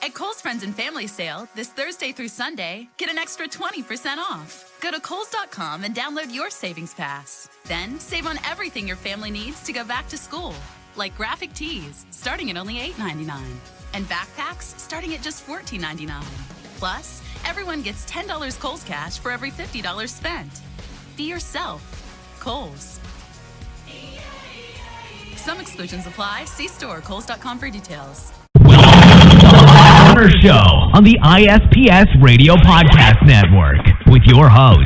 At Kohl's Friends and Family Sale, this Thursday through Sunday, get an extra 20% off. Go to Kohls.com and download your Savings Pass. Then save on everything your family needs to go back to school, like graphic tees, starting at only $8.99, and backpacks starting at just $14.99. Plus, everyone gets $10 Kohl's cash for every $50 spent. Be yourself. Kohl's. Some exclusions apply. See store Kohls.com for details. Corner Show on the ISPS Radio Podcast Network with your host,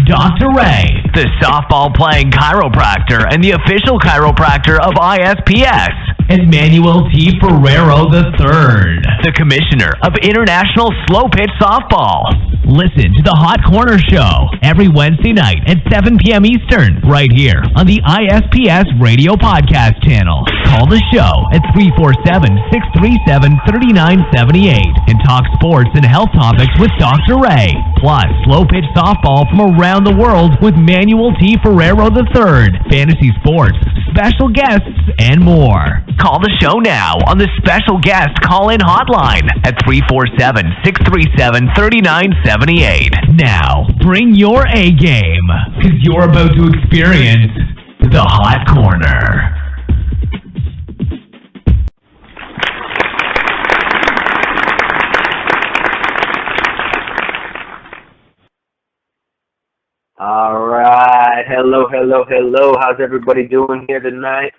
Dr. Ray, the softball-playing chiropractor and the official chiropractor of ISPS, and Manuel T. Ferrero III, the commissioner of International Slow Pitch Softball. Listen to the Hot Corner Show every Wednesday night at 7 p.m. Eastern, right here on the ISPS Radio Podcast channel. Call the show at 347-637-3978 and talk sports and health topics with Dr. Ray. Plus, slow pitch softball from around the world with Manuel T. Ferrero III, fantasy sports, special guests, and more. Call the show now on the special guest call-in hotline at 347-637-3978. Now, bring your A game, because you're about to experience the Hot Corner. All right. Hello. How's everybody doing here tonight?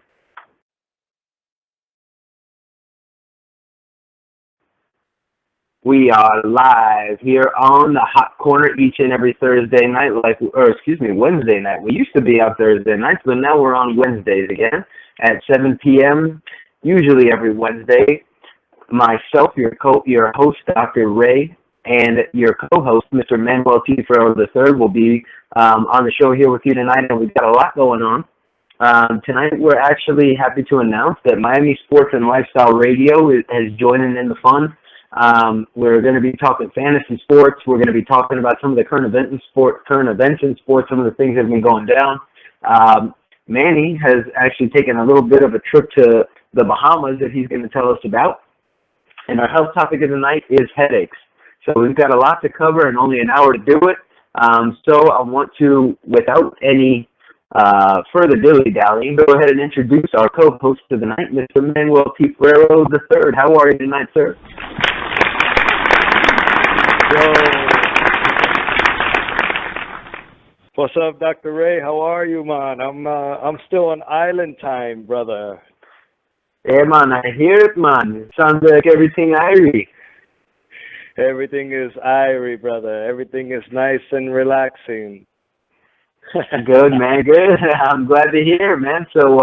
We are live here on the Hot Corner each and every Thursday night, Wednesday night. We used to be on Thursday nights, but now we're on Wednesdays again at 7 p.m., usually every Wednesday. Myself, your host, Dr. Ray, and your co-host, Mr. Manuel T. Ferrero III, will be on the show here with you tonight, and we've got a lot going on. Tonight, we're actually happy to announce that Miami Sports and Lifestyle Radio is joining in the fun. We're going to be talking fantasy sports. We're going to be talking about some of the current events in sports, some of the things that have been going down. Manny has actually taken a little bit of a trip to the Bahamas that he's going to tell us about. And our health topic of the night is headaches. So we've got a lot to cover and only an hour to do it. So I want to, without any further dilly-dallying, go ahead and introduce our co-host of the night, Mr. Manuel T. Ferrero III. How are you tonight, sir? Yo. What's up, Dr. Ray? How are you, man? I'm still on island time, brother. Yeah, man, I hear it, man. It sounds like everything Irie. Everything is Irie, brother. Everything is nice and relaxing. Good, man, good. I'm glad to hear, man. So,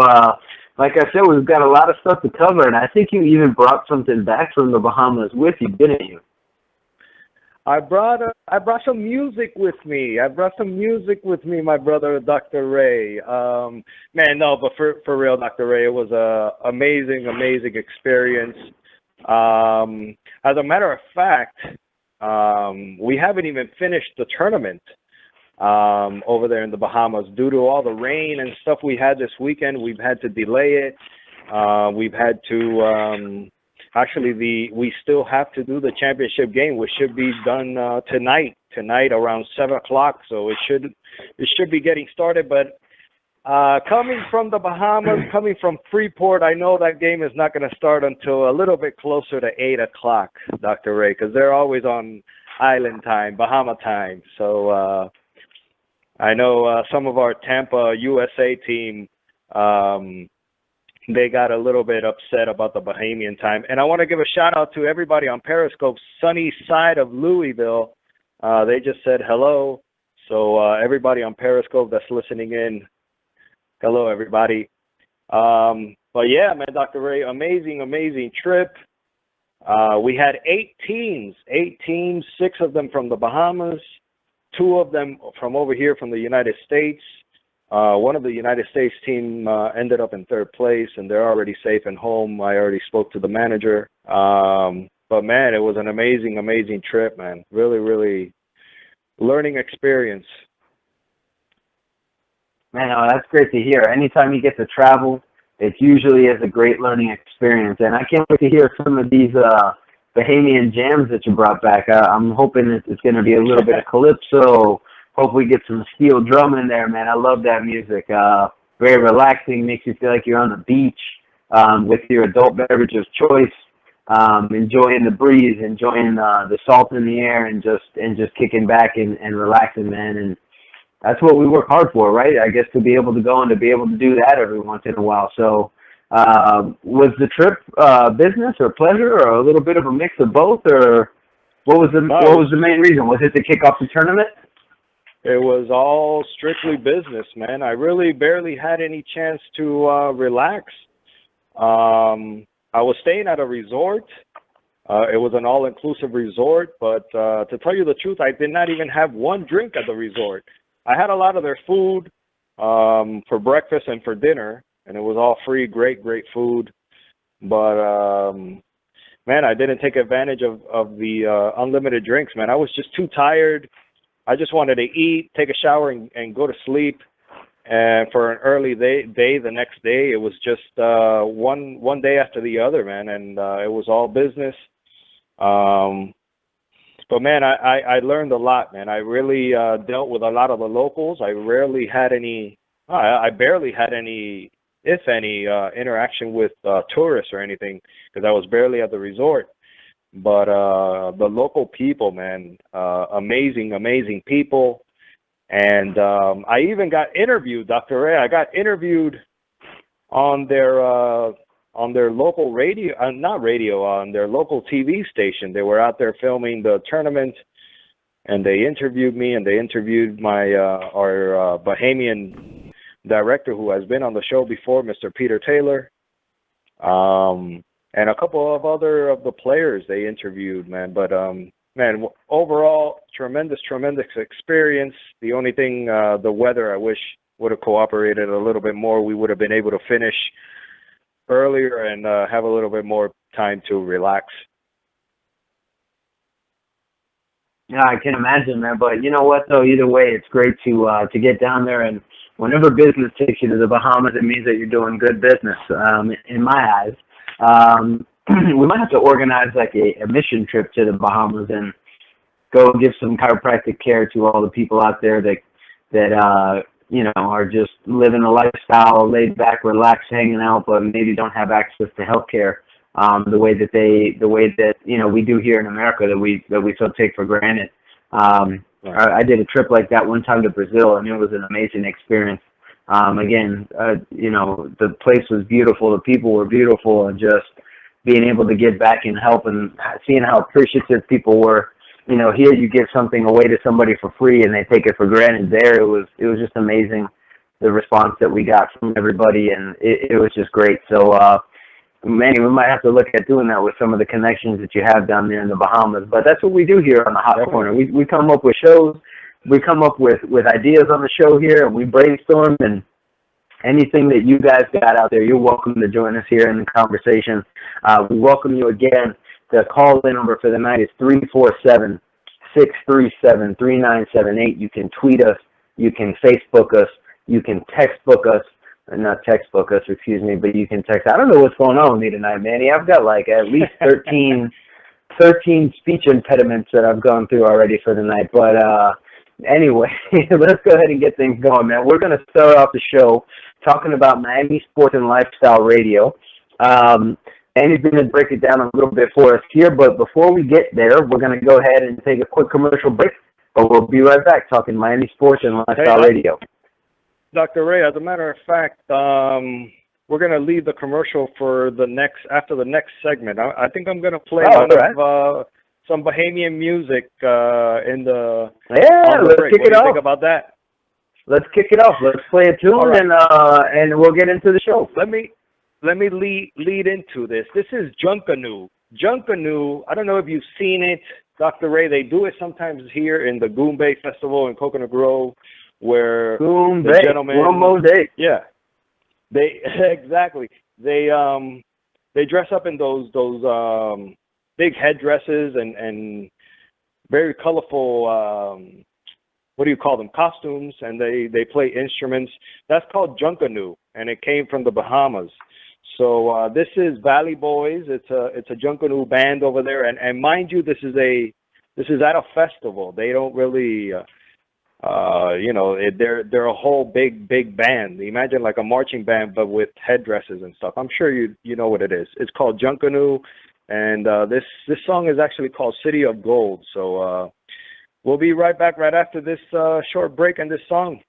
like I said, we've got a lot of stuff to cover, and I think you even brought something back from the Bahamas with you, didn't you? I brought some music with me. My brother, Dr. Ray. But for real, Dr. Ray, it was a amazing experience. As a matter of fact, we haven't even finished the tournament over there in the Bahamas due to all the rain and stuff we had this weekend. We've had to delay it. We've had to we still have to do the championship game, which should be done tonight around 7:00. So it should be getting started. But coming from the Bahamas, coming from Freeport, I know that game is not going to start until a little bit closer to 8:00, Dr. Ray, because they're always on island time, Bahama time. So I know some of our Tampa USA team, they got a little bit upset about the Bahamian time. And I want to give a shout out to everybody on Periscope, sunny side of Louisville. They just said hello. So everybody on Periscope that's listening in, hello, everybody. But yeah, man, Dr. Ray, amazing trip. We had 8 teams, 6 of them from the Bahamas, 2 of them from over here from the United States. One of the United States team ended up in 3rd place, and they're already safe and home. I already spoke to the manager. But, man, it was an amazing trip, man. Really learning experience. Man, that's great to hear. Anytime you get to travel, it usually is a great learning experience. And I can't wait to hear some of these Bahamian jams that you brought back. I'm hoping it's going to be a little bit of calypso. Hope we get some steel drum in there, man. I love that music. Very relaxing, makes you feel like you're on the beach with your adult beverage of choice, enjoying the breeze, enjoying the salt in the air, and just kicking back and relaxing, man. And that's what we work hard for, right? I guess to be able to go and to be able to do that every once in a while. So was the trip business or pleasure or a little bit of a mix of both, or what was the main reason? Was it to kick off the tournament? It was all strictly business, man. I really barely had any chance to relax. I was staying at a resort. It was an all-inclusive resort, but to tell you the truth, I did not even have one drink at the resort. I had a lot of their food for breakfast and for dinner, and it was all free, great food. But, man, I didn't take advantage of the unlimited drinks, man. I was just too tired. I just wanted to eat, take a shower, and go to sleep. And for an early day the next day, it was just one day after the other, man, and it was all business. But, man, I learned a lot, man. I really dealt with a lot of the locals. I barely had any, if any, interaction with tourists or anything, because I was barely at the resort. But the local people, man, amazing people. And I even got interviewed, Dr. Ray. I got interviewed on their local radio, on their local TV station. They were out there filming the tournament, and they interviewed me, and they interviewed our Bahamian director who has been on the show before, Mr. Peter Taylor. And a couple of other of the players they interviewed, man. But, man, overall, tremendous experience. The only thing, the weather, I wish would have cooperated a little bit more. We would have been able to finish earlier and have a little bit more time to relax. Yeah, I can imagine, man. But you know what, though? Either way, it's great to get down there. And whenever business takes you to the Bahamas, it means that you're doing good business, in my eyes. We might have to organize like a mission trip to the Bahamas and go give some chiropractic care to all the people out there that you know, are just living a lifestyle, laid back, relaxed, hanging out, but maybe don't have access to healthcare the way that you know we do here in America that we so take for granted. I did a trip like that one time to Brazil, and it was an amazing experience. Again, you know, the place was beautiful, the people were beautiful, and just being able to get back and help and seeing how appreciative people were. You know, here you give something away to somebody for free and they take it for granted. There it was just amazing, the response that we got from everybody, and it was just great. So, Manny, we might have to look at doing that with some of the connections that you have down there in the Bahamas. But that's what we do here on the Hot Corner. We come up with shows. We come up with ideas on the show here, and we brainstorm, and anything that you guys got out there, you're welcome to join us here in the conversation. We welcome you again. The call-in number for the night is 347-637-3978. You can tweet us. You can Facebook us. You can textbook us. Not textbook us, excuse me, but you can text. I don't know what's going on with me tonight, Manny. I've got like at least 13 speech impediments that I've gone through already for the night. But anyway, let's go ahead and get things going, man. We're going to start off the show talking about Miami Sports and Lifestyle Radio. Andy's going to break it down a little bit for us here, but before we get there, we're going to go ahead and take a quick commercial break, but we'll be right back talking Miami Sports and Lifestyle Radio. Dr. Ray, as a matter of fact, we're going to leave the commercial for after the next segment. I think I'm going to play some Bahamian music in the let's break. kick What it do you off. think about that? Let's kick it off. Let's play a tune, right, and we'll get into the show. Let me lead into this. This is Junkanoo. Junkanoo, I don't know if you've seen it, Dr. Ray. They do it sometimes here in the Goombay Festival in Coconut Grove, where the gentlemen, one more day. Yeah, they exactly. They dress up in those big headdresses and very colorful. What do you call them? Costumes, and they play instruments. That's called Junkanoo, and it came from the Bahamas. So this is Valley Boys. It's a Junkanoo band over there, and mind you, this is at a festival. They don't really, they're a whole big band. Imagine like a marching band, but with headdresses and stuff. I'm sure you know what it is. It's called Junkanoo, and this song is actually called City of Gold. So we'll be right back right after this short break and this song.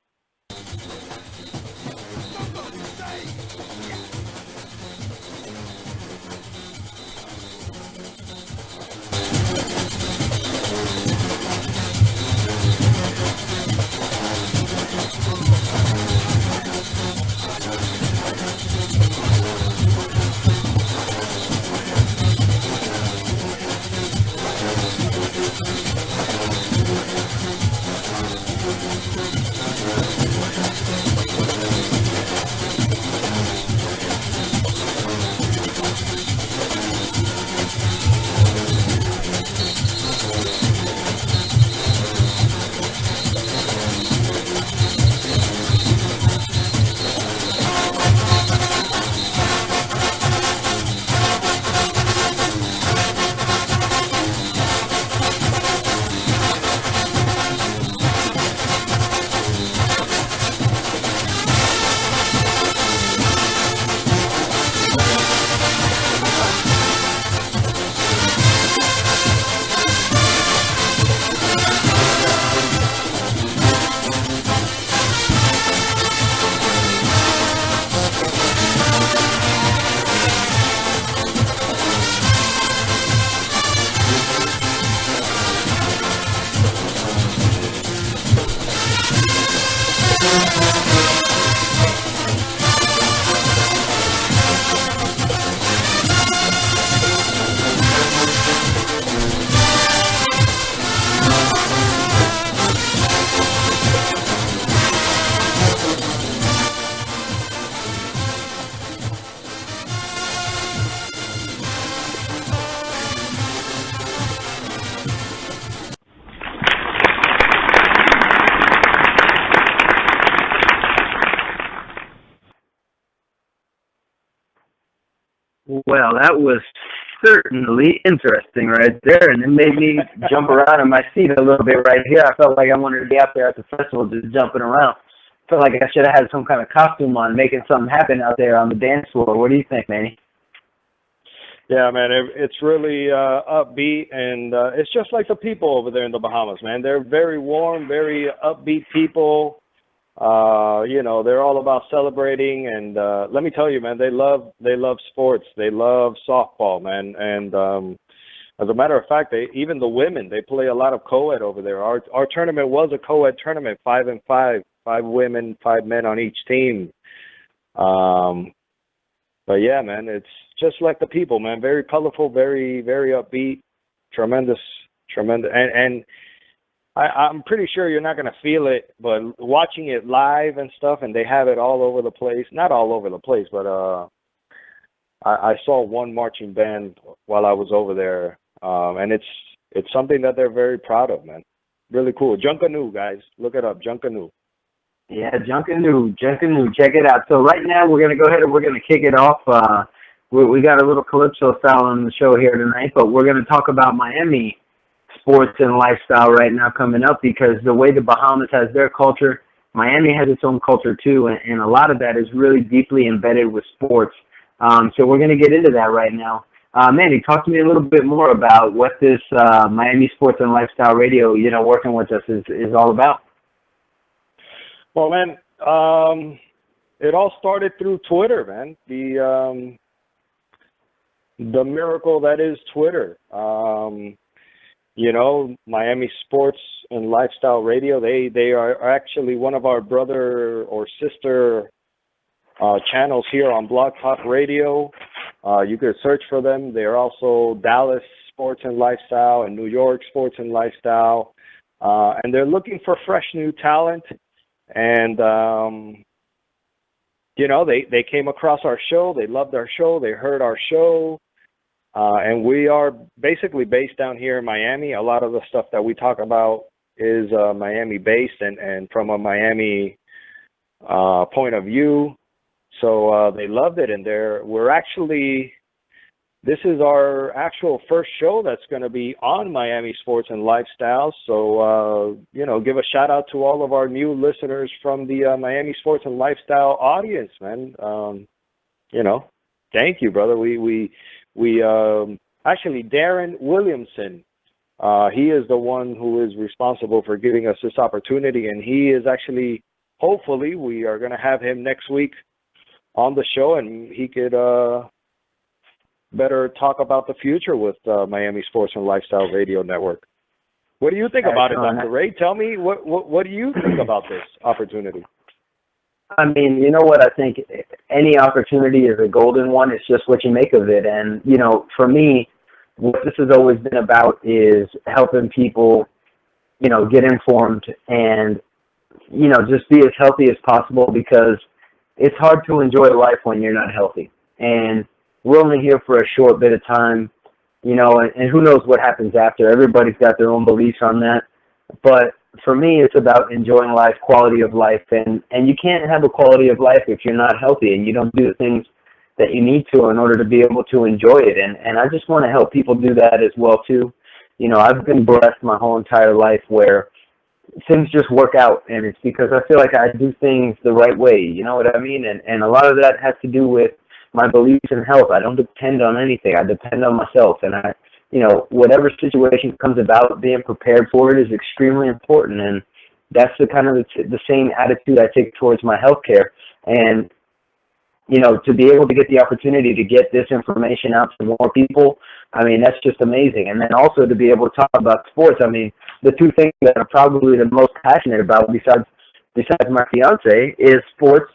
Well, that was certainly interesting right there, and it made me jump around in my seat a little bit right here. I felt like I wanted to be out there at the festival just jumping around. Felt like I should have had some kind of costume on, making something happen out there on the dance floor. What do you think, Manny? Yeah, man, it's really upbeat, and it's just like the people over there in the Bahamas, man. They're very warm, very upbeat people. They're all about celebrating, and let me tell you, man, they love sports. They love softball, man, and as a matter of fact, even the women, they play a lot of co-ed over there. Our tournament was a co-ed tournament, 5-5, 5 women, 5 men on each team. But yeah, man, it's just like the people, man. Very colorful, very upbeat, tremendous, and I'm pretty sure you're not going to feel it, but watching it live and stuff, and they have it all over the place. Not all over the place, but I saw one marching band while I was over there, and it's something that they're very proud of, man. Really cool. Junkanoo, guys. Look it up, Junkanoo. Yeah, Junkanoo. Check it out. So right now we're going to go ahead and we're going to kick it off. We got a little Calypso style on the show here tonight, but we're going to talk about Miami sports and lifestyle right now coming up, because the way the Bahamas has their culture, Miami has its own culture too, and a lot of that is really deeply embedded with sports. So we're going to get into that right now. Manny, talk to me a little bit more about what this Miami Sports and Lifestyle Radio, working with us is all about. Well, man, it all started through Twitter, man. The miracle that is Twitter. Miami Sports and Lifestyle Radio, they are actually one of our brother or sister channels here on Blog Talk Radio. You could search for them. They're also Dallas Sports and Lifestyle and New York Sports and Lifestyle. And they're looking for fresh new talent. And, they came across our show. They loved our show. They heard our show. And we are basically based down here in Miami. A lot of the stuff that we talk about is Miami-based and from a Miami point of view. So they loved it, and this is our actual first show that's going to be on Miami Sports and Lifestyle. So, give a shout out to all of our new listeners from the Miami Sports and Lifestyle audience, man. Thank you, brother. We actually, Darren Williamson, he is the one who is responsible for giving us this opportunity, and he is actually, hopefully, we are going to have him next week on the show, and he could better talk about the future with Miami Sports and Lifestyle Radio Network. What do you think about it, Dr. Ray? Tell me, what do you think about this opportunity? I mean, you know what? I think any opportunity is a golden one. It's just what you make of it. And, for me, what this has always been about is helping people, get informed and, just be as healthy as possible, because it's hard to enjoy life when you're not healthy. And we're only here for a short bit of time, and who knows what happens after. Everybody's got their own beliefs on that. But for me, it's about enjoying life, quality of life. And you can't have a quality of life if you're not healthy and you don't do the things that you need to in order to be able to enjoy it. And I just want to help people do that as well, too. I've been blessed my whole entire life where things just work out, and it's because I feel like I do things the right way. You know what I mean? And a lot of that has to do with my beliefs in health. I don't depend on anything. I depend on myself. And whatever situation comes about, being prepared for it is extremely important. And that's the kind of the same attitude I take towards my healthcare. And, to be able to get the opportunity to get this information out to more people, I mean, that's just amazing. And then also to be able to talk about sports. I mean, the two things that I'm probably the most passionate about besides my fiance is sports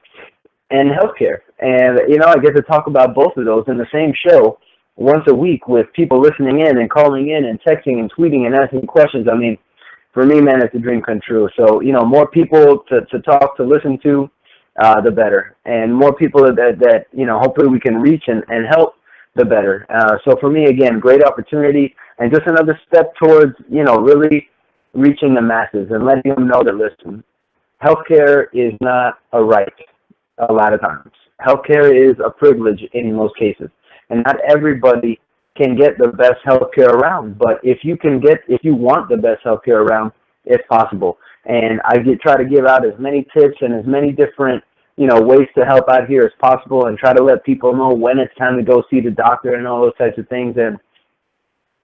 and healthcare. And, I get to talk about both of those in the same show once a week with people listening in and calling in and texting and tweeting and asking questions. I mean, for me, man, it's a dream come true. So, more people to talk, to listen to, the better. And more people that hopefully we can reach and help, the better. So for me, again, great opportunity and just another step towards, really reaching the masses and letting them know that, listen, healthcare is not a right a lot of times. Healthcare is a privilege in most cases. And not everybody can get the best healthcare around. But if you want the best healthcare around, it's possible. And I try to give out as many tips and as many different, ways to help out here as possible, and try to let people know when it's time to go see the doctor and all those types of things. And,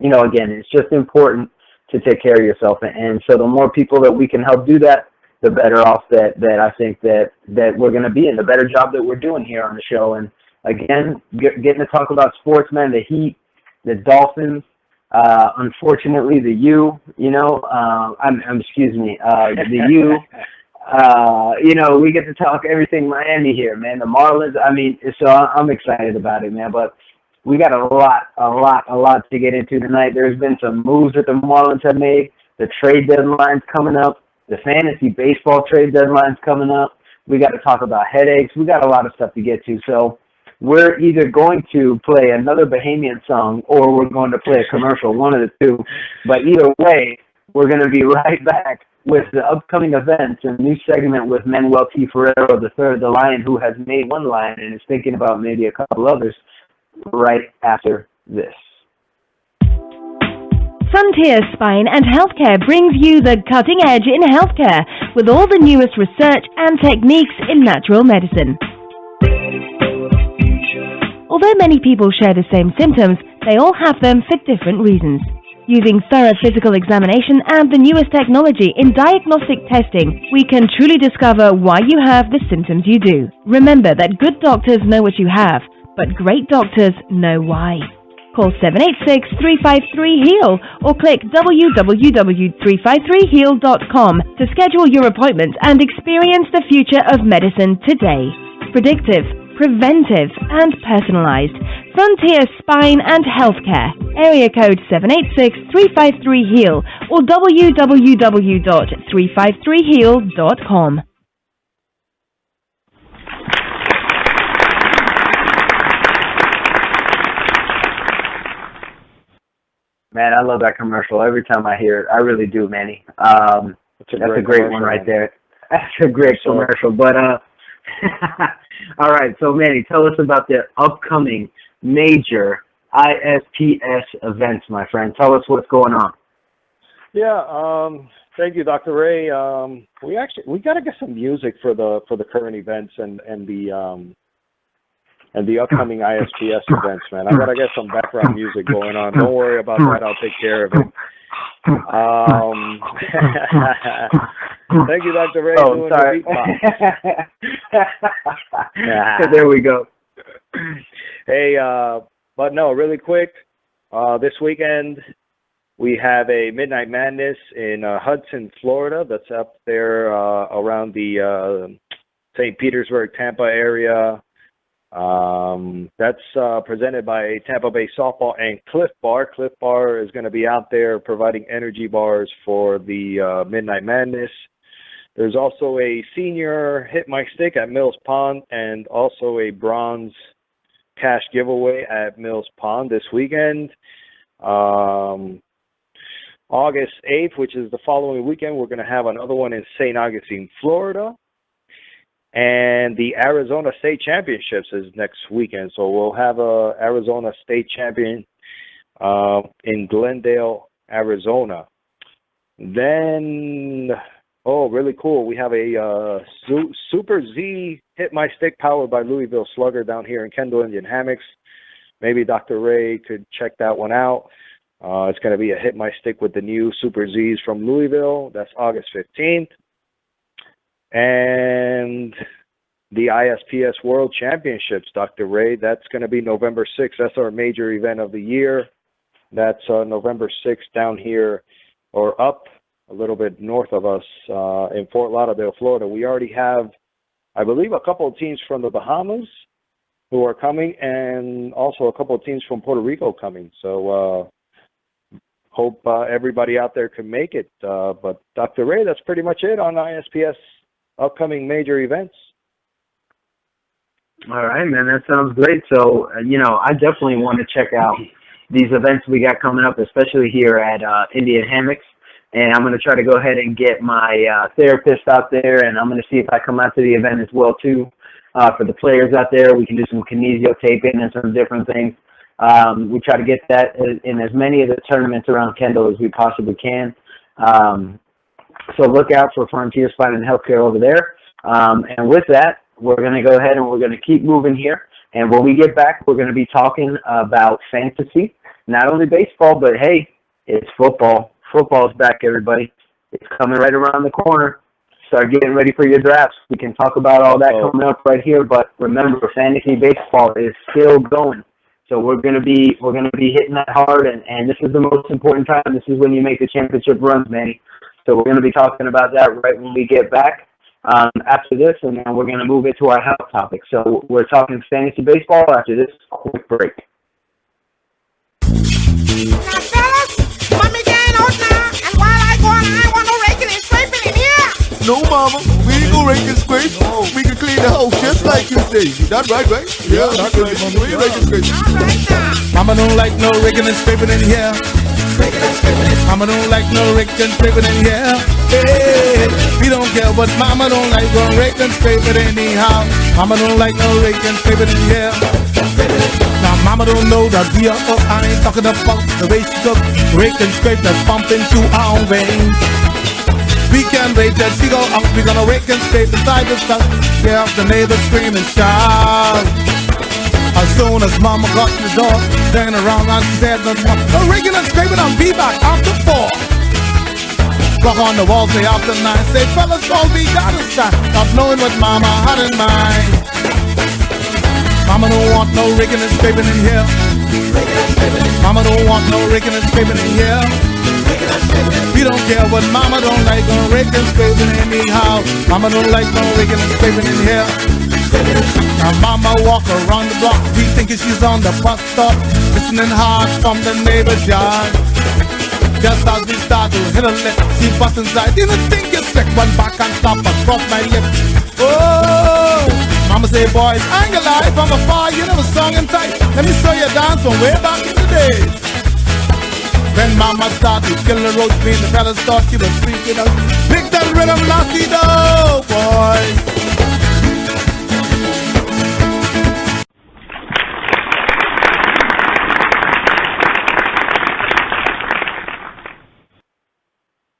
again, it's just important to take care of yourself. And so the more people that we can help do that, the better off that I think that we're going to be in, the better job that we're doing here on the show. And again, getting to talk about sports, man, the Heat, the Dolphins, unfortunately the U, the U, we get to talk everything Miami here, man. The Marlins, so I'm excited about it, man. But we got a lot to get into tonight. There's been some moves that the Marlins have made. The trade deadline's coming up. The fantasy baseball trade deadline's coming up. We got to talk about headaches. We got a lot of stuff to get to. So we're either going to play another Bahamian song or we're going to play a commercial, one of the two. But either way, we're going to be right back with the upcoming events and a new segment with Manuel T. Ferrero III, the Lion who has made one lion and is thinking about maybe a couple others, right after this. Frontier Spine and Healthcare brings you the cutting edge in healthcare with all the newest research and techniques in natural medicine. Although many people share the same symptoms, they all have them for different reasons. Using thorough physical examination and the newest technology in diagnostic testing, we can truly discover why you have the symptoms you do. Remember that good doctors know what you have, but great doctors know why. Call 786-353-HEAL or click www.353heal.com to schedule your appointment and experience the future of medicine today. Predictive, preventive, and personalized. Frontier Spine and Healthcare. Area code 786-353-HEAL or www.353heal.com. Man, I love that commercial. Every time I hear it, I really do, Manny. That's a great one right there. That's a great commercial. But All right, so Manny, tell us about the upcoming major ISPS events, my friend. Tell us what's going on. Yeah, thank you, Dr. Ray. We got to get some music for the current events and the upcoming ISPS events, man. I got to get some background music going on. Don't worry about that. I'll take care of it. Thank you, Dr. Ray. Oh, sorry. There we go. Hey, but no, really quick. This weekend we have a Midnight Madness in Hudson, Florida. That's up there around the St. Petersburg, Tampa area. That's presented by Tampa Bay Softball and Cliff Bar. Cliff Bar is going to be out there providing energy bars for the Midnight Madness. There's also a senior Hit My Stick at Mills Pond and also a bronze cash giveaway at Mills Pond this weekend. August 8th, which is the following weekend, we're going to have another one in St. Augustine, Florida. And the Arizona State Championships is next weekend. So we'll have a Arizona State Champion in Glendale, Arizona. Then, really cool. We have a Super Z Hit My Stick powered by Louisville Slugger down here in Kendall Indian Hammocks. Maybe Dr. Ray could check that one out. It's going to be a Hit My Stick with the new Super Zs from Louisville. That's August 15th. And the ISPS World Championships, Dr. Ray, that's going to be November 6th. That's our major event of the year. That's November 6th down here or up a little bit north of us in Fort Lauderdale, Florida. We already have, I believe, a couple of teams from the Bahamas who are coming and also a couple of teams from Puerto Rico coming. So hope everybody out there can make it. But Dr. Ray, that's pretty much it on ISPS upcoming major events. All right, man, that sounds great. So, I definitely want to check out these events we got coming up, especially here at Indian Hammocks. And I'm going to try to go ahead and get my therapist out there, and I'm going to see if I come out to the event as well, too. For the players out there, we can do some kinesio taping and some different things. We try to get that in as many of the tournaments around Kendall as we possibly can. So look out for Frontier Spine and Healthcare over there. And with that, we're going to go ahead and we're going to keep moving here. And when we get back, we're going to be talking about fantasy, not only baseball, but hey, it's football. Football's back, everybody. It's coming right around the corner. Start getting ready for your drafts. We can talk about all that coming up right here. But remember, fantasy baseball is still going. So we're going to be hitting that hard, and this is the most important time. This is when you make the championship runs, Manny. So we're going to be talking about that right when we get back after this, and then we're going to move into our health topic. So we're talking fantasy baseball after this quick break. Now, fellas, mommy getting out now, and while I go on, I want no raking and scraping in here. No, mama, we ain't gonna rake and scrape. We can clean the house just like you say. That's right, right? Yeah, that's right, mama. We ain't rake and scrape. All right now. Mama don't like no raking and scraping in here. Mama don't like no raking and scraping in here. Hey, we don't care what mama don't like. Gonna rake and scrape it anyhow. Mama don't like no raking and scraping in here. Now mama don't know that we are up. I ain't talking about the way she took rake and scrape that's pumping through our veins. We can't wait till she go out. We gonna rake and scrape inside the stuff. Yeah, the neighbors scream and shout. As soon as mama got to the door, turn around and she said, no raking and scraping, I'll be back after 4. Clock on the wall, say after 9. Say, fellas, all we got is time. Not knowing what mama had in mind. Mama don't want no raking and scraping in here. Mama don't want no raking and scraping in here. We don't care what mama don't like, gonna rake and scraping anyhow. Mama don't like no raking and scraping in here. Now mama walk around the block, we thinking she's on the bus stop, listening hard from the neighbor's yard. Just as we start to hit a lip, she busts inside. Didn't think you sick, one back and stop across my lip. Oh, mama say, boys, I ain't gonna lie, from afar you never sung and tight. Let me show you a dance from way back in the days. Then mama started killing the roast beef, the fellas thought she was freaking out. Pick that rhythm, lassie, though, boys.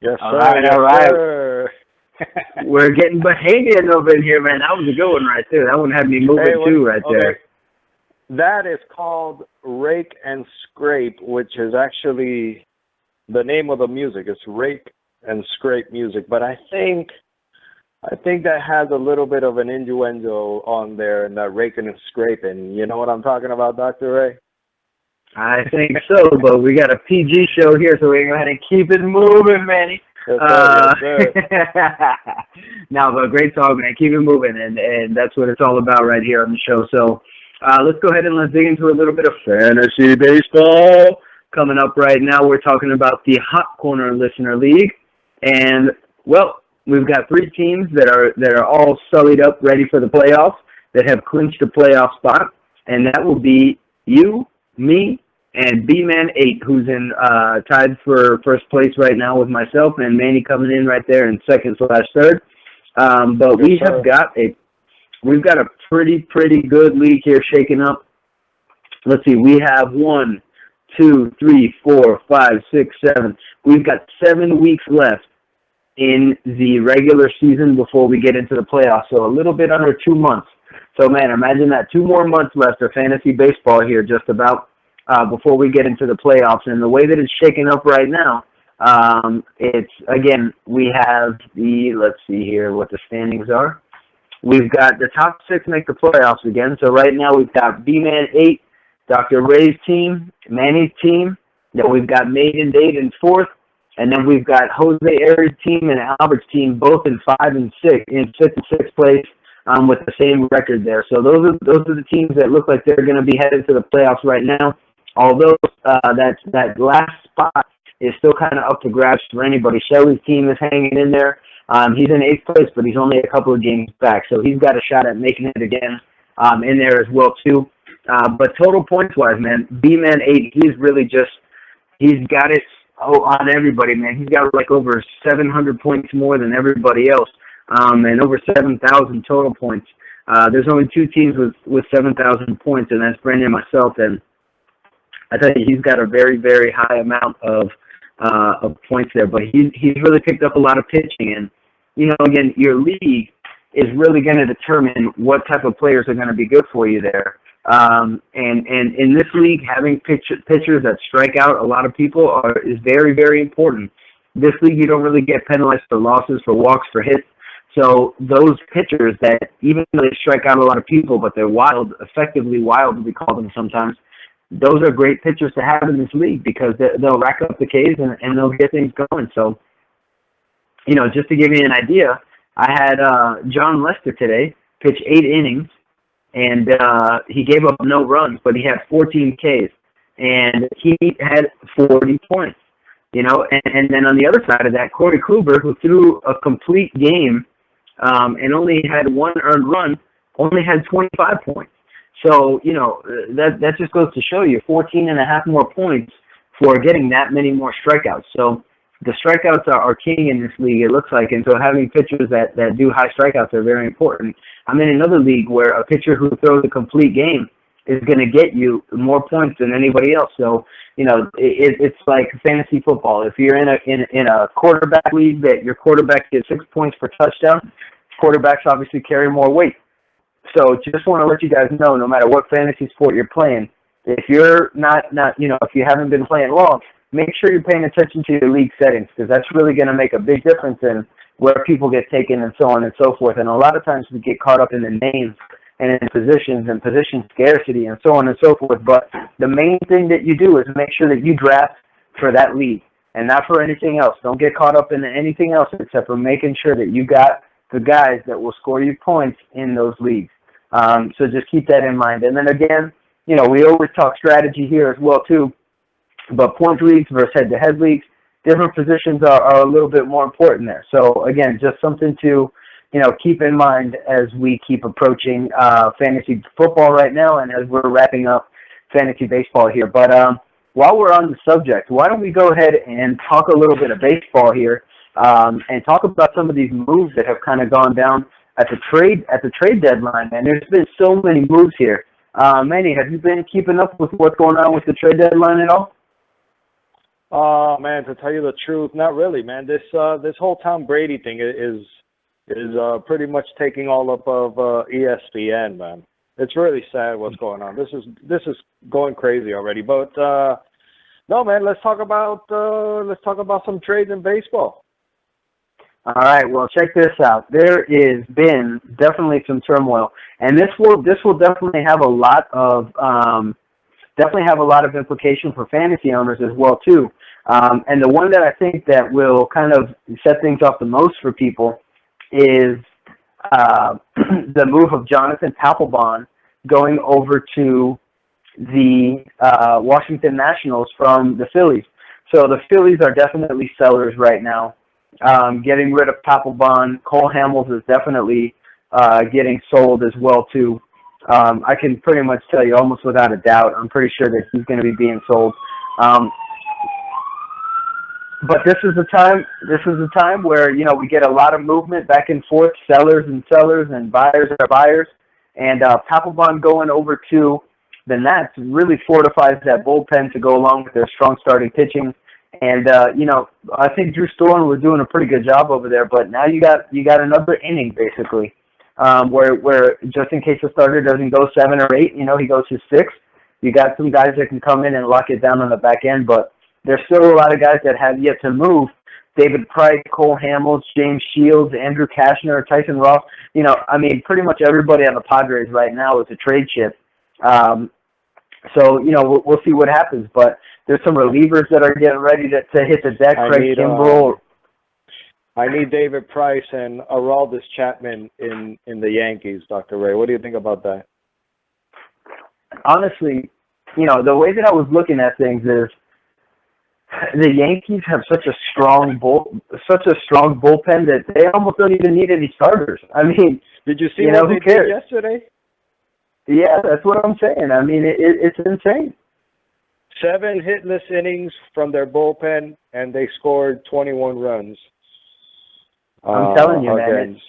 Yes, All sir. right, Yes, all right. sir. We're getting Bahamian over in here, man. That was a good one right there. That one had me moving too right there. That is called Rake and Scrape, which is actually the name of the music. It's Rake and Scrape music, but I think that has a little bit of an innuendo on there, and that raking and scraping. You know what I'm talking about, Dr. Ray? I think so, but we got a PG show here, so we're going to keep it moving, Manny. Yes, sir. Yes, sir. No, but great song, man. Keep it moving, and that's what it's all about right here on the show. So let's go ahead and let's dig into a little bit of fantasy baseball. Coming up right now, we're talking about the Hot Corner Listener League, and, well, we've got 3 teams that are all sullied up, ready for the playoffs, that have clinched a playoff spot, and that will be you, me, and B-Man 8, who's in tied for first place right now with myself, and Manny coming in right there in second/third. But we have we've got a pretty good league here shaking up. Let's see, we have 1, 2, 3, 4, 5, 6, 7. We've got 7 weeks left in the regular season before we get into the playoffs, so a little bit under 2 months. So, man, imagine that. 2 more months left of fantasy baseball here just about before we get into the playoffs. And the way that it's shaking up right now, it's, again, we have let's see here what the standings are. We've got the top 6 make the playoffs again. So right now we've got B-Man 8, Dr. Ray's team, Manny's team. Then we've got Maiden Dade in 4th. And then we've got Jose Aries' team and Albert's team both in 5 and 6, in 5th and 6th place with the same record there. So those are the teams that look like they're going to be headed to the playoffs right now. Although that last spot is still kind of up to grabs for anybody. Shelley's team is hanging in there. He's in 8th place, but he's only a couple of games back. So he's got a shot at making it again in there as well, too. But total points-wise, man, B-Man 8, he's got it on everybody, man. He's got like over 700 points more than everybody else, and over 7,000 total points. There's only 2 teams with 7,000 points, and that's Brandon and myself. And I tell you, he's got a very, very high amount of points there. But he's really picked up a lot of pitching. And, you know, again, your league is really going to determine what type of players are going to be good for you there. And in this league, having pitchers that strike out a lot of people is very, very important. This league, you don't really get penalized for losses, for walks, for hits. So those pitchers that, even though they strike out a lot of people, but they're wild, effectively wild, we call them sometimes, those are great pitchers to have in this league because they'll rack up the Ks and they'll get things going. So, you know, just to give you an idea, I had John Lester today pitch 8 innings, and he gave up no runs, but he had 14 Ks, and he had 40 points. You know, and then on the other side of that, Corey Kluber, who threw a complete game and only had 1 earned run, only had 25 points. So, you know, that just goes to show you 14 and a half more points for getting that many more strikeouts. So the strikeouts are king in this league, it looks like, and so having pitchers that do high strikeouts are very important. I'm in another league where a pitcher who throws a complete game is going to get you more points than anybody else. So, you know, it's like fantasy football. If you're in a quarterback league that your quarterback gets 6 points per touchdown, quarterbacks obviously carry more weight. So just want to let you guys know, no matter what fantasy sport you're playing, if you're not you know, if you haven't been playing long, make sure you're paying attention to your league settings, because that's really going to make a big difference in where people get taken and so on and so forth. And a lot of times we get caught up in the names and in positions and position scarcity and so on and so forth. But the main thing that you do is make sure that you draft for that league and not for anything else. Don't get caught up in anything else except for making sure that you got the guys that will score you points in those leagues. So just keep that in mind. And then again, you know, we always talk strategy here as well too, but point leagues versus head-to-head leagues, different positions are a little bit more important there. So again, just something to, you know, keep in mind as we keep approaching fantasy football right now and as we're wrapping up fantasy baseball here. But while we're on the subject, why don't we go ahead and talk a little bit of baseball here and talk about some of these moves that have kind of gone down at the trade deadline. And there's been so many moves here. Manny, have you been keeping up with what's going on with the trade deadline at all? Oh man, to tell you the truth, not really, man. This whole Tom Brady thing is pretty much taking all up of ESPN, man. It's really sad what's going on. This is going crazy already. But no, man, let's talk about some trades in baseball. All right, well, check this out. There is been definitely some turmoil, and this will definitely have a lot of implication for fantasy owners as well too. And the one that I think that will kind of set things off the most for people is the move of Jonathan Papelbon going over to the Washington Nationals from the Phillies. So the Phillies are definitely sellers right now. Getting rid of Papelbon, Cole Hamels is definitely getting sold as well too. I can pretty much tell you almost without a doubt, I'm pretty sure that he's going to be being sold. But this is the time where, you know, we get a lot of movement back and forth, sellers and buyers are buyers. And Papelbon going over to the Nats really fortifies that bullpen to go along with their strong starting pitching. And you know, I think Drew Storen was doing a pretty good job over there, but now you got another inning basically, where just in case the starter doesn't go 7 or 8, you know, he goes to 6. You got some guys that can come in and lock it down on the back end, but there's still a lot of guys that have yet to move. David Price, Cole Hamels, James Shields, Andrew Cashner, Tyson Ross. You know, I mean, pretty much everybody on the Padres right now is a trade chip. So, you know, we'll see what happens. But there's some relievers that are getting ready to hit the deck. Craig Kimbrell. I need David Price and Aroldis Chapman in the Yankees, Dr. Ray. What do you think about that? Honestly, you know, the way that I was looking at things is the Yankees have such a strong bullpen that they almost don't even need any starters. I mean, did you see what they did yesterday? Yeah, that's what I'm saying. I mean, it's insane. 7 hitless innings from their bullpen, and they scored 21 runs. I'm telling you, man.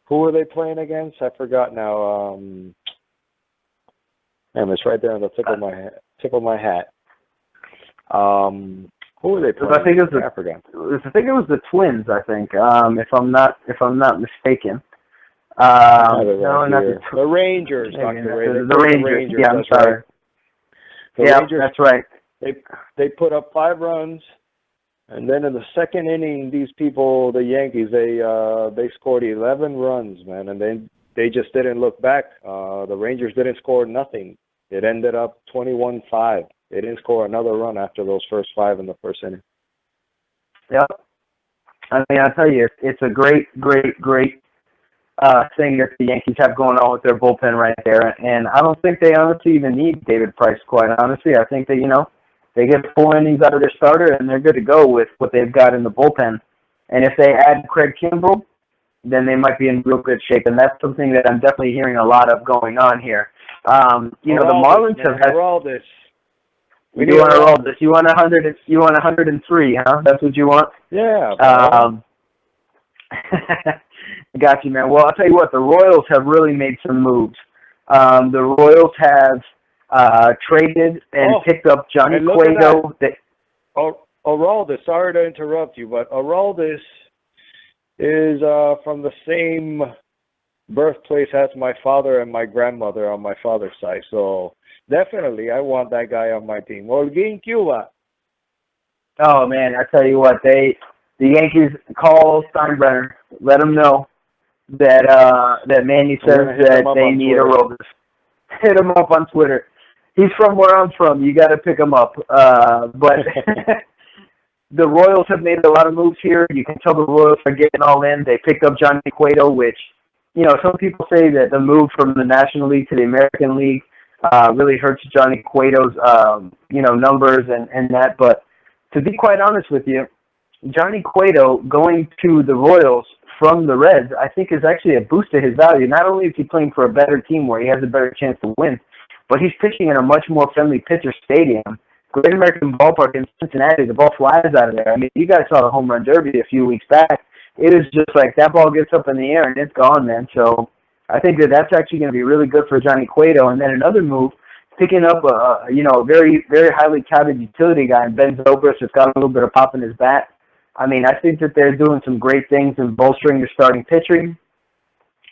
Who were they playing against? I forgot now. It's right there on the tip of my hat. Who were they playing? I think it was I forgot. I think it was the Twins. I think, if I'm not mistaken. No, not the Rangers, Dr. Ray. The Rangers. Yeah, I'm sorry. Right. Rangers, that's right. They put up 5 runs, and then in the second inning, these people, the Yankees, they scored 11 runs, man, and then they just didn't look back. The Rangers didn't score nothing. It ended up 21-5. They didn't score another run after those first 5 in the first inning. Yeah. I mean, I tell you, it's a great thing that the Yankees have going on with their bullpen right there. And I don't think they honestly even need David Price, quite honestly. I think that, you know, they get 4 innings out of their starter and they're good to go with what they've got in the bullpen. And if they add Craig Kimbrell, then they might be in real good shape. And that's something that I'm definitely hearing a lot of going on here. You know, the Marlins have had... Aroldis. You want Aroldis. You want 100. You want 103, huh? That's what you want? Yeah. Got you, man. Well, I'll tell you what. The Royals have really made some moves. The Royals have traded and picked up Johnny Cueto. Aroldis. Sorry to interrupt you, but Aroldis is from the same birthplace as my father and my grandmother on my father's side. So definitely, I want that guy on my team. Holguín Cuba. Oh man, I tell you what, the Yankees call Steinbrenner, let him know that Manny says that they need Aroldis. Hit him up on Twitter. He's from where I'm from. You got to pick him up. But the Royals have made a lot of moves here. You can tell the Royals are getting all in. They picked up Johnny Cueto, which, you know, some people say that the move from the National League to the American League really hurts Johnny Cueto's, you know, numbers and that. But to be quite honest with you, Johnny Cueto going to the Royals from the Reds, I think, is actually a boost to his value. Not only is he playing for a better team where he has a better chance to win, but he's pitching in a much more friendly pitcher stadium. Great American Ballpark in Cincinnati, the ball flies out of there. I mean, you guys saw the home run derby a few weeks back. It is just like that ball gets up in the air and it's gone, man. So I think that that's actually going to be really good for Johnny Cueto. And then another move, picking up a very, very highly touted utility guy in Ben Zobrist has got a little bit of pop in his bat. I mean, I think that they're doing some great things in bolstering their starting pitching.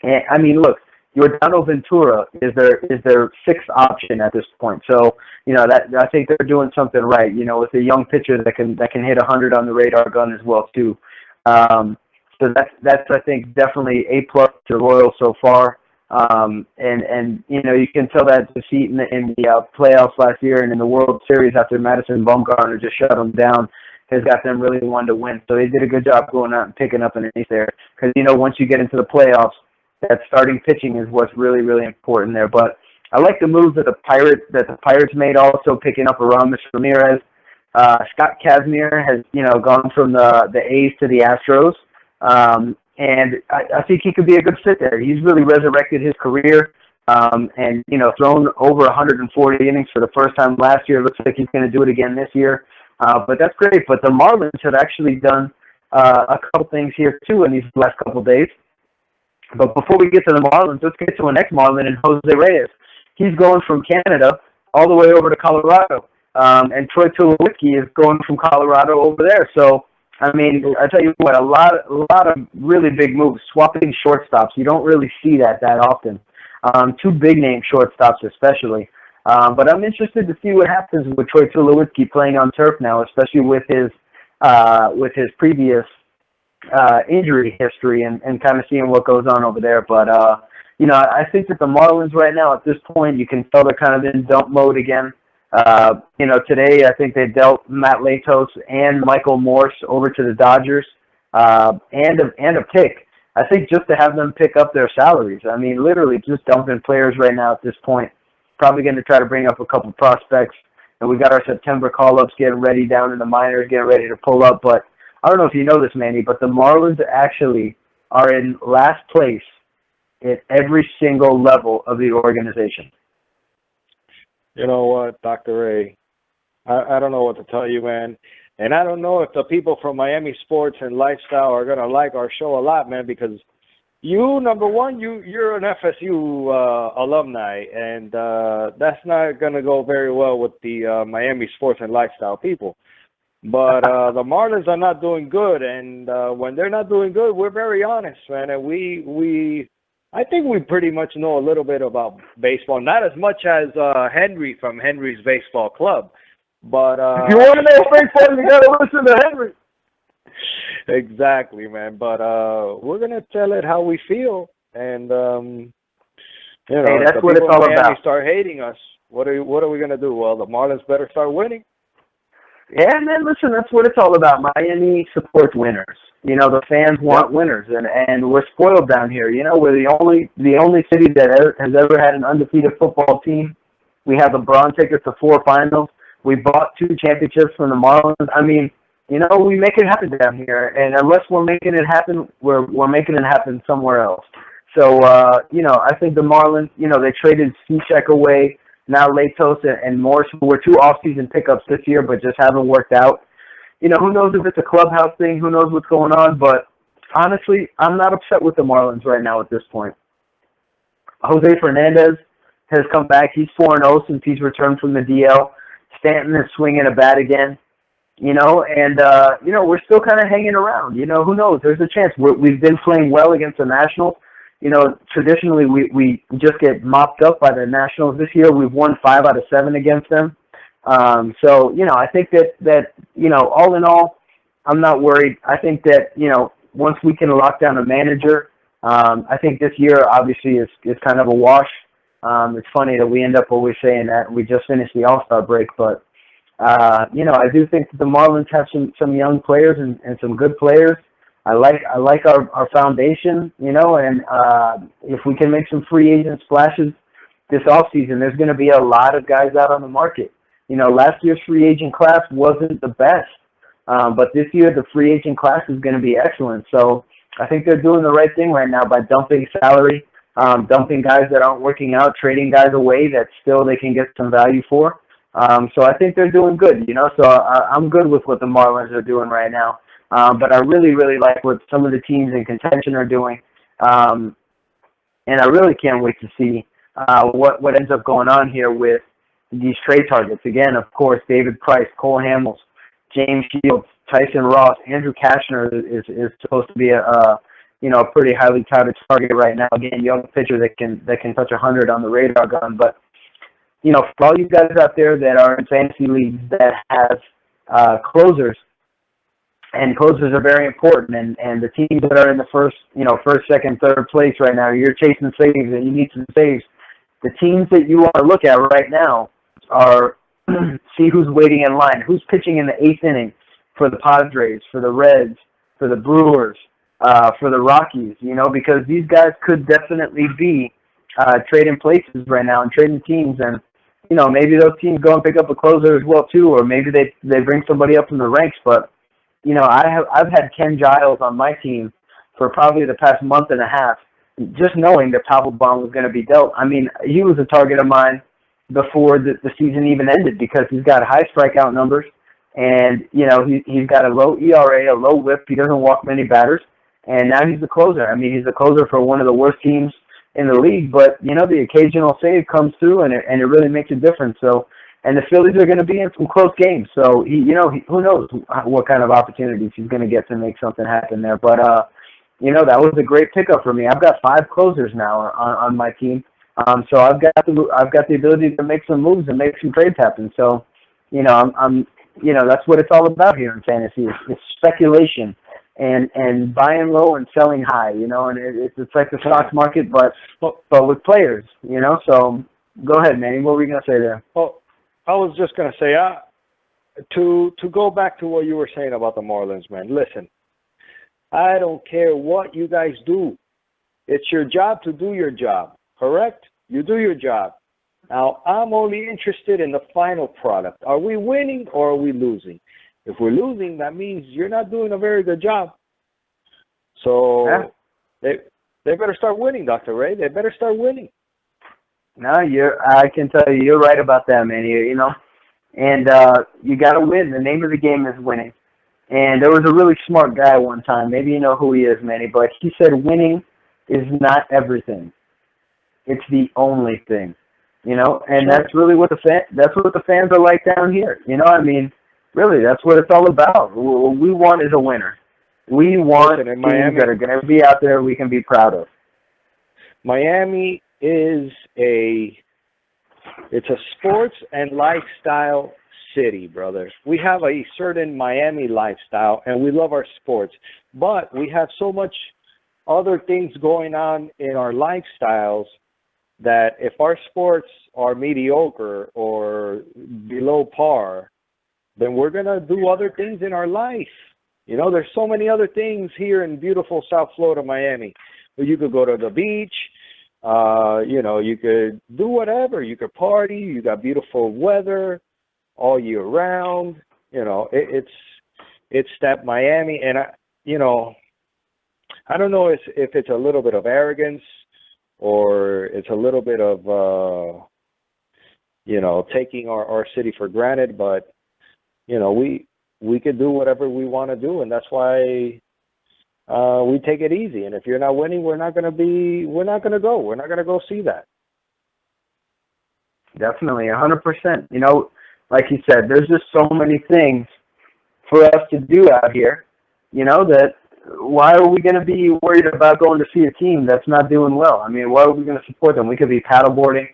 And I mean, look, Yordano Ventura is their sixth option at this point. So, that I think they're doing something right, with a young pitcher that can hit 100 on the radar gun as well too. So that's I think definitely A+ to Royals so far. And you can tell that defeat in the playoffs last year and in the World Series after Madison Bumgarner just shut them down has got them really wanting to win. So they did a good job going out and picking up an ace there. Because, once you get into the playoffs, that starting pitching is what's really, really important there. But I like the moves that the Pirates made also, picking up Aramis Ramirez. Scott Kazmir has, gone from the A's to the Astros. And I think he could be a good fit there. He's really resurrected his career, and, thrown over 140 innings for the first time last year. Looks like he's going to do it again this year. But that's great. But the Marlins have actually done a couple things here, too, in these last couple days. But before we get to the Marlins, let's get to an ex-Marlin and Jose Reyes. He's going from Canada all the way over to Colorado. And Troy Tulowitzki is going from Colorado over there. So, I mean, I tell you what, a lot of really big moves, swapping shortstops. You don't really see that often. Two big-name shortstops especially. But I'm interested to see what happens with Troy Tulowitzki playing on turf now, especially with his previous injury history and kind of seeing what goes on over there. But, I think that the Marlins right now at this point, you can tell they're kind of in dump mode again. Today I think they dealt Matt Latos and Michael Morse over to the Dodgers, and a pick. I think just to have them pick up their salaries. I mean, literally just dumping players right now at this point. Probably going to try to bring up a couple prospects. And we've got our September call-ups getting ready down in the minors, getting ready to pull up. But I don't know if you know this, Manny, but the Marlins actually are in last place at every single level of the organization. You know what, Dr. Ray? I don't know what to tell you, man. And I don't know if the people from Miami Sports and Lifestyle are going to like our show a lot, man, because you, number one, you're an FSU alumni, and that's not going to go very well with the Miami Sports and Lifestyle people. But the Marlins are not doing good, and when they're not doing good, we're very honest, man. And I think we pretty much know a little bit about baseball, not as much as Henry from Henry's Baseball Club. But if you want to know baseball, you got to listen to Henry. Exactly, man. But we're gonna tell it how we feel, and hey, that's what it's all about. Start hating us. What are we gonna do? Well, the Marlins better start winning. Yeah, man. Listen, that's what it's all about. Miami supports winners. The fans want winners, and we're spoiled down here. We're the only city that has ever had an undefeated football team. We have LeBron take us to 4 finals. We bought 2 championships from the Marlins. I mean, we make it happen down here, and unless we're making it happen, we're making it happen somewhere else. So, I think the Marlins, they traded Cishek away, now Latos and Morse, who were 2 off-season pickups this year, but just haven't worked out. Who knows if it's a clubhouse thing, who knows what's going on, but honestly, I'm not upset with the Marlins right now at this point. Jose Fernandez has come back. He's 4-0 since he's returned from the DL. Stanton is swinging a bat again. We're still kind of hanging around. Who knows? There's a chance. We've been playing well against the Nationals. Traditionally we just get mopped up by the Nationals. This year we've won 5 out of 7 against them. I think that all in all, I'm not worried. I think that, once we can lock down a manager, I think this year obviously is kind of a wash. It's funny that we end up always saying that. We just finished the All-Star break, but I do think that the Marlins have some young players and some good players. I like our foundation, and if we can make some free agent splashes this offseason, there's going to be a lot of guys out on the market. Last year's free agent class wasn't the best, but this year the free agent class is going to be excellent. So I think they're doing the right thing right now by dumping salary, dumping guys that aren't working out, trading guys away that still they can get some value for. So I think they're doing good, So I'm good with what the Marlins are doing right now. But I really, really like what some of the teams in contention are doing. And I really can't wait to see what ends up going on here with these trade targets. Again, of course, David Price, Cole Hamels, James Shields, Tyson Ross, Andrew Kashner is supposed to be a pretty highly touted target right now. Again, young pitcher that can touch 100 on the radar gun. But for all you guys out there that are in fantasy leagues that have closers, and closers are very important, and the teams that are in the first, second, third place right now, you're chasing saves and you need some saves. The teams that you want to look at right now are see who's waiting in line, who's pitching in the 8th inning for the Padres, for the Reds, for the Brewers, for the Rockies, because these guys could definitely be trading places right now and trading teams, and maybe those teams go and pick up a closer as well too, or maybe they bring somebody up in the ranks. But I've had Ken Giles on my team for probably the past month and a half, just knowing that Papelbon was going to be dealt. I mean, he was a target of mine before the season even ended because he's got high strikeout numbers, and he's got a low ERA, a low WHIP. He doesn't walk many batters, and now he's the closer. I mean, he's the closer for one of the worst teams in the league, but the occasional save comes through, and it really makes a difference. So. And the Phillies are going to be in some close games, so who knows what kind of opportunities he's going to get to make something happen there. But that was a great pickup for me. I've got 5 closers now on my team, so I've got the ability to make some moves and make some trades happen. So I'm that's what it's all about here in fantasy. It's speculation and buying low and selling high. And it's like the stock market, but with players. So go ahead, Manny. What were you going to say there? Well, I was just going to say, to go back to what you were saying about the Marlins, man, listen, I don't care what you guys do. It's your job to do your job, correct? You do your job. Now, I'm only interested in the final product. Are we winning or are we losing? If we're losing, that means you're not doing a very good job. So they better start winning, Dr. Ray. They better start winning. No, I can tell you, you're right about that, man. And you got to win. The name of the game is winning. And there was a really smart guy one time. Maybe you know who he is, Manny, but he said winning is not everything. It's the only thing. And that's really what the fans are like down here. I mean, really, that's what it's all about. What we want is a winner. We want teams that are going to be out there we can be proud of. Miami is it's a sports and lifestyle city, brother. We have a certain Miami lifestyle, and we love our sports, but we have so much other things going on in our lifestyles that if our sports are mediocre or below par, then we're going to do other things in our life. There's so many other things here in beautiful South Florida, Miami. You could go to the beach. You could do whatever. You could party. You got beautiful weather all year round. It's that Miami, and I don't know if it's a little bit of arrogance or it's a little bit of taking our city for granted, but we could do whatever we want to do, and that's why we take it easy. And if you're not winning, we're not going to go. We're not going to go see that. Definitely, 100%. Like you said, there's just so many things for us to do out here, that why are we going to be worried about going to see a team that's not doing well? I mean, why are we going to support them? We could be paddleboarding,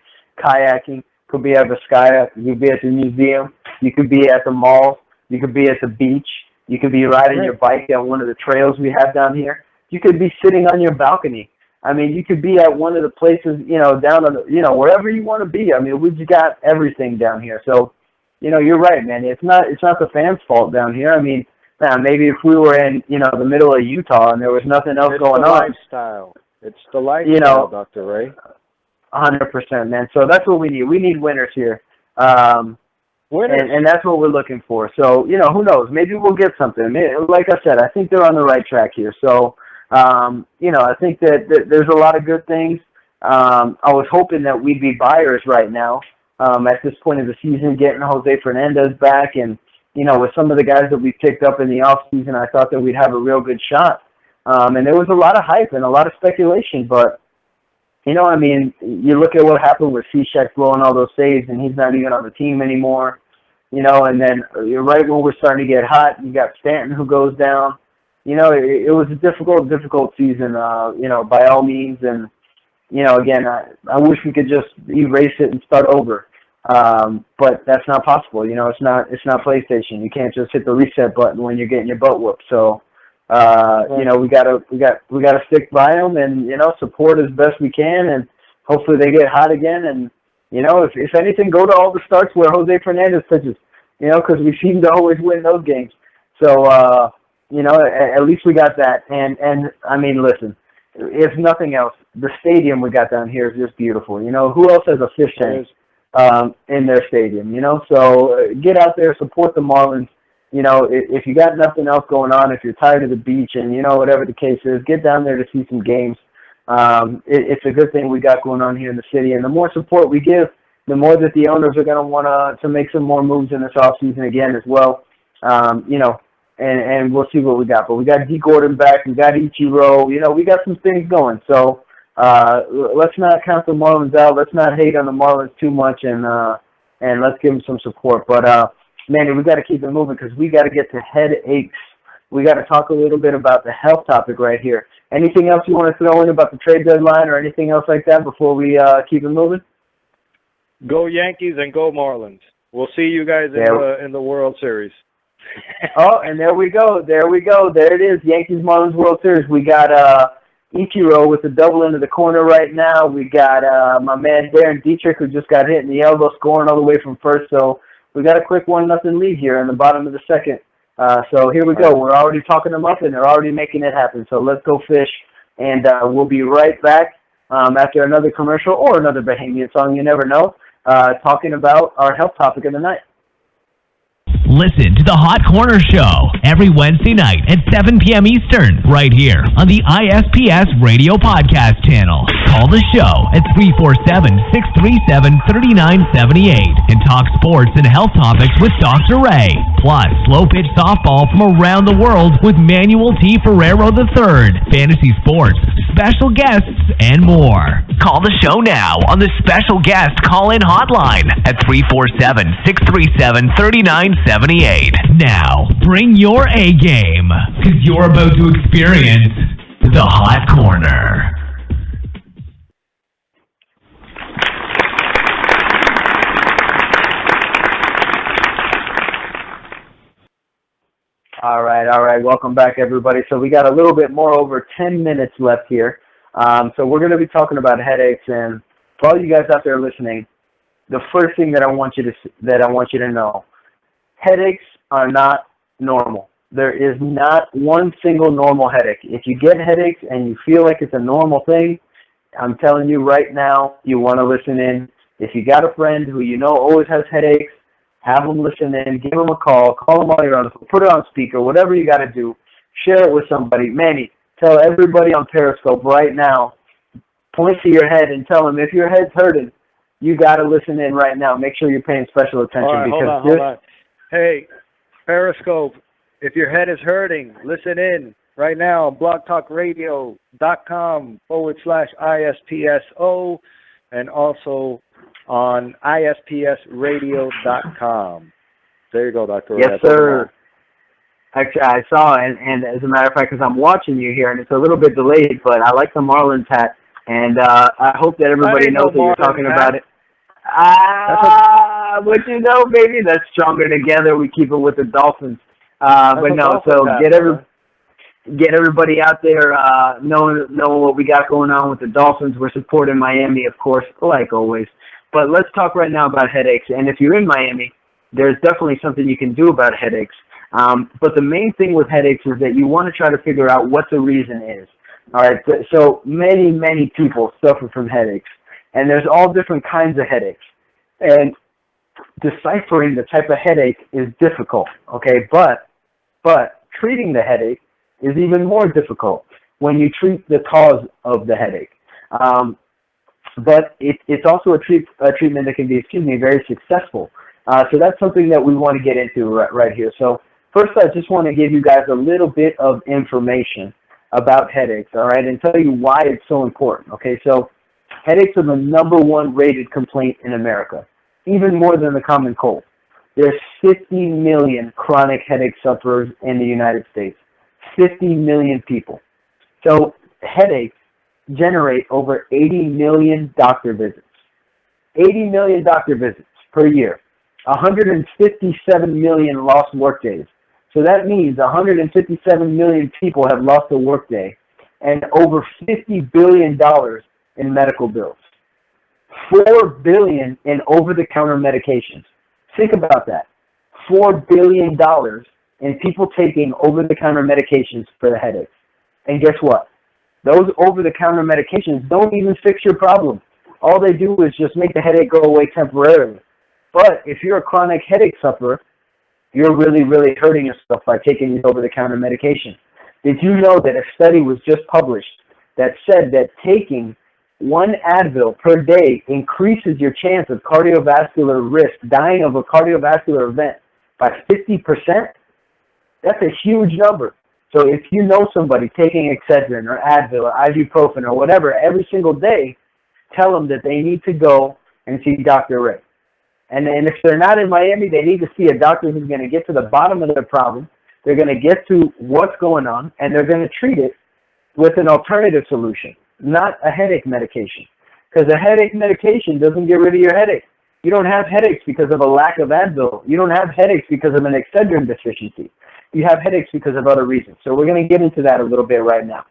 kayaking, could be at Vizcaya, you could be at the museum, you could be at the mall, you could be at the beach. You could be riding your bike on one of the trails we have down here. You could be sitting on your balcony. I mean, you could be at one of the places, down on the, wherever you want to be. I mean, we've got everything down here. So, you're right, man. It's not the fans' fault down here. I mean, maybe if we were in, the middle of Utah and there was nothing else going on. It's the lifestyle, Dr. Ray. 100%, man. So that's what we need. We need winners here. And that's what we're looking for. So, who knows? Maybe we'll get something. Like I said, I think they're on the right track here. So, I think that there's a lot of good things. I was hoping that we'd be buyers right now at this point of the season, getting Jose Fernandez back. And, with some of the guys that we picked up in the offseason, I thought that we'd have a real good shot. And there was a lot of hype and a lot of speculation. But, I mean, you look at what happened with Cishek blowing all those saves, and he's not even on the team anymore. And then right when we're starting to get hot, you got Stanton who goes down. It was a difficult season, by all means. And, again, I wish we could just erase it and start over. But that's not possible. It's not PlayStation. You can't just hit the reset button when you're getting your butt whooped. So, we gotta stick by them and, support as best we can. And hopefully they get hot again. And, if anything, go to all the starts where Jose Fernandez pitches, because we seem to always win those games. So, at least we got that. And I mean, listen, if nothing else, the stadium we got down here is just beautiful. Who else has a fish tank in their stadium? So get out there, support the Marlins. If you got nothing else going on, if you're tired of the beach and, whatever the case is, get down there to see some games. It's a good thing we got going on here in the city. And the more support we give, the more that the owners are going to want to make some more moves in this offseason again as well. And we'll see what we got. But we got D. Gordon back. We got Ichiro. We got some things going. So let's not count the Marlins out. Let's not hate on the Marlins too much, and let's give them some support. But, Manny, we got to keep it moving because we got to get to headaches. We got to talk a little bit about the health topic right here. Anything else you want to throw in about the trade deadline or anything else like that before we keep it moving? Go Yankees and go Marlins. We'll see you guys in the World Series. Oh, and there we go. There it is. Yankees-Marlins World Series. We got Ichiro with the double into the corner right now. We got my man Darren Dietrich, who just got hit in the elbow, scoring all the way from first. So we got a quick 1-0 lead here in the bottom of the second. So here we go. We're already talking them up, and they're already making it happen. So let's go fish, and we'll be right back after another commercial or another Bahamian song. You never know. Talking about our health topic of the night. Listen to the Hot Corner Show every Wednesday night at 7 p.m. Eastern, right here on the ISPS Radio Podcast channel. Call the show at 347-637-3978 and talk sports and health topics with Dr. Ray. Plus, slow pitch softball from around the world with Manuel T. Ferrero III, fantasy sports, special guests, and more. Call the show now on the special guest call-in hotline at 347-637-3978. Now, bring your A game, because you're about to experience the Hot Corner. All right. Welcome back, everybody. So we got a little bit more over 10 minutes left here. So we're going to be talking about headaches. And for all you guys out there listening, the first thing that I want you to know, headaches are not normal. There is not one single normal headache. If you get headaches and you feel like it's a normal thing, I'm telling you right now, you want to listen in. If you got a friend who always has headaches, have them listen in, give them a call them while you're on the phone, put it on speaker, whatever you got to do. Share it with somebody. Manny, tell everybody on Periscope right now, point to your head and tell them if your head's hurting, you got to listen in right now. Make sure you're paying special attention. All right, hold on. Hey, Periscope, if your head is hurting, listen in right now on blogtalkradio.com/ISPSO and also on ISPSradio.com. There you go, Dr. Yes, sir. Actually, I saw, and as a matter of fact, because I'm watching you here, and it's a little bit delayed, but I like the Marlins hat, and I hope that everybody knows that you're talking about it. But baby, that's stronger together. We keep it with the Dolphins. But no, so get everybody out there knowing what we got going on with the Dolphins. We're supporting Miami, of course, like always. But let's talk right now about headaches. And if you're in Miami, there's definitely something you can do about headaches. But the main thing with headaches is that you want to try to figure out what the reason is. All right, so many people suffer from headaches. And there's all different kinds of headaches. And deciphering the type of headache is difficult, okay? But treating the headache is even more difficult when you treat the cause of the headache. But it's also a treatment that can be, very successful. So that's something that we want to get into right here. So first, I just want to give you guys a little bit of information about headaches, all right, and tell you why it's so important, okay? So Headaches are the number one rated complaint in America, even more than the common cold. There's 50 million chronic headache sufferers in the United States. 50 million people. So headaches generate over 80 million doctor visits. 80 million doctor visits per year. 157 million lost workdays. So that means 157 million people have lost a workday and over $50 billion in medical bills. $4 billion in over-the-counter medications. Think about that. $4 billion in people taking over-the-counter medications for the headaches. And guess what? Those over-the-counter medications don't even fix your problem. All they do is just make the headache go away temporarily. But if you're a chronic headache sufferer, you're really, really hurting yourself by taking these over-the-counter medications. Did you know that a study was just published that said that taking one Advil per day increases your chance of cardiovascular risk, dying of a cardiovascular event, by 50%? That's a huge number. So if you know somebody taking Excedrin or Advil or ibuprofen or whatever every single day, tell them that they need to go and see Dr. Ray. And if they're not in Miami, they need to see a doctor who's going to get to the bottom of their problem. They're going to get to what's going on, and they're going to treat it with an alternative solution, not a headache medication. Because a headache medication doesn't get rid of your headache. You don't have headaches because of a lack of Advil. You don't have headaches because of an Excedrin deficiency. You have headaches because of other reasons. So we're going to get into that a little bit right now.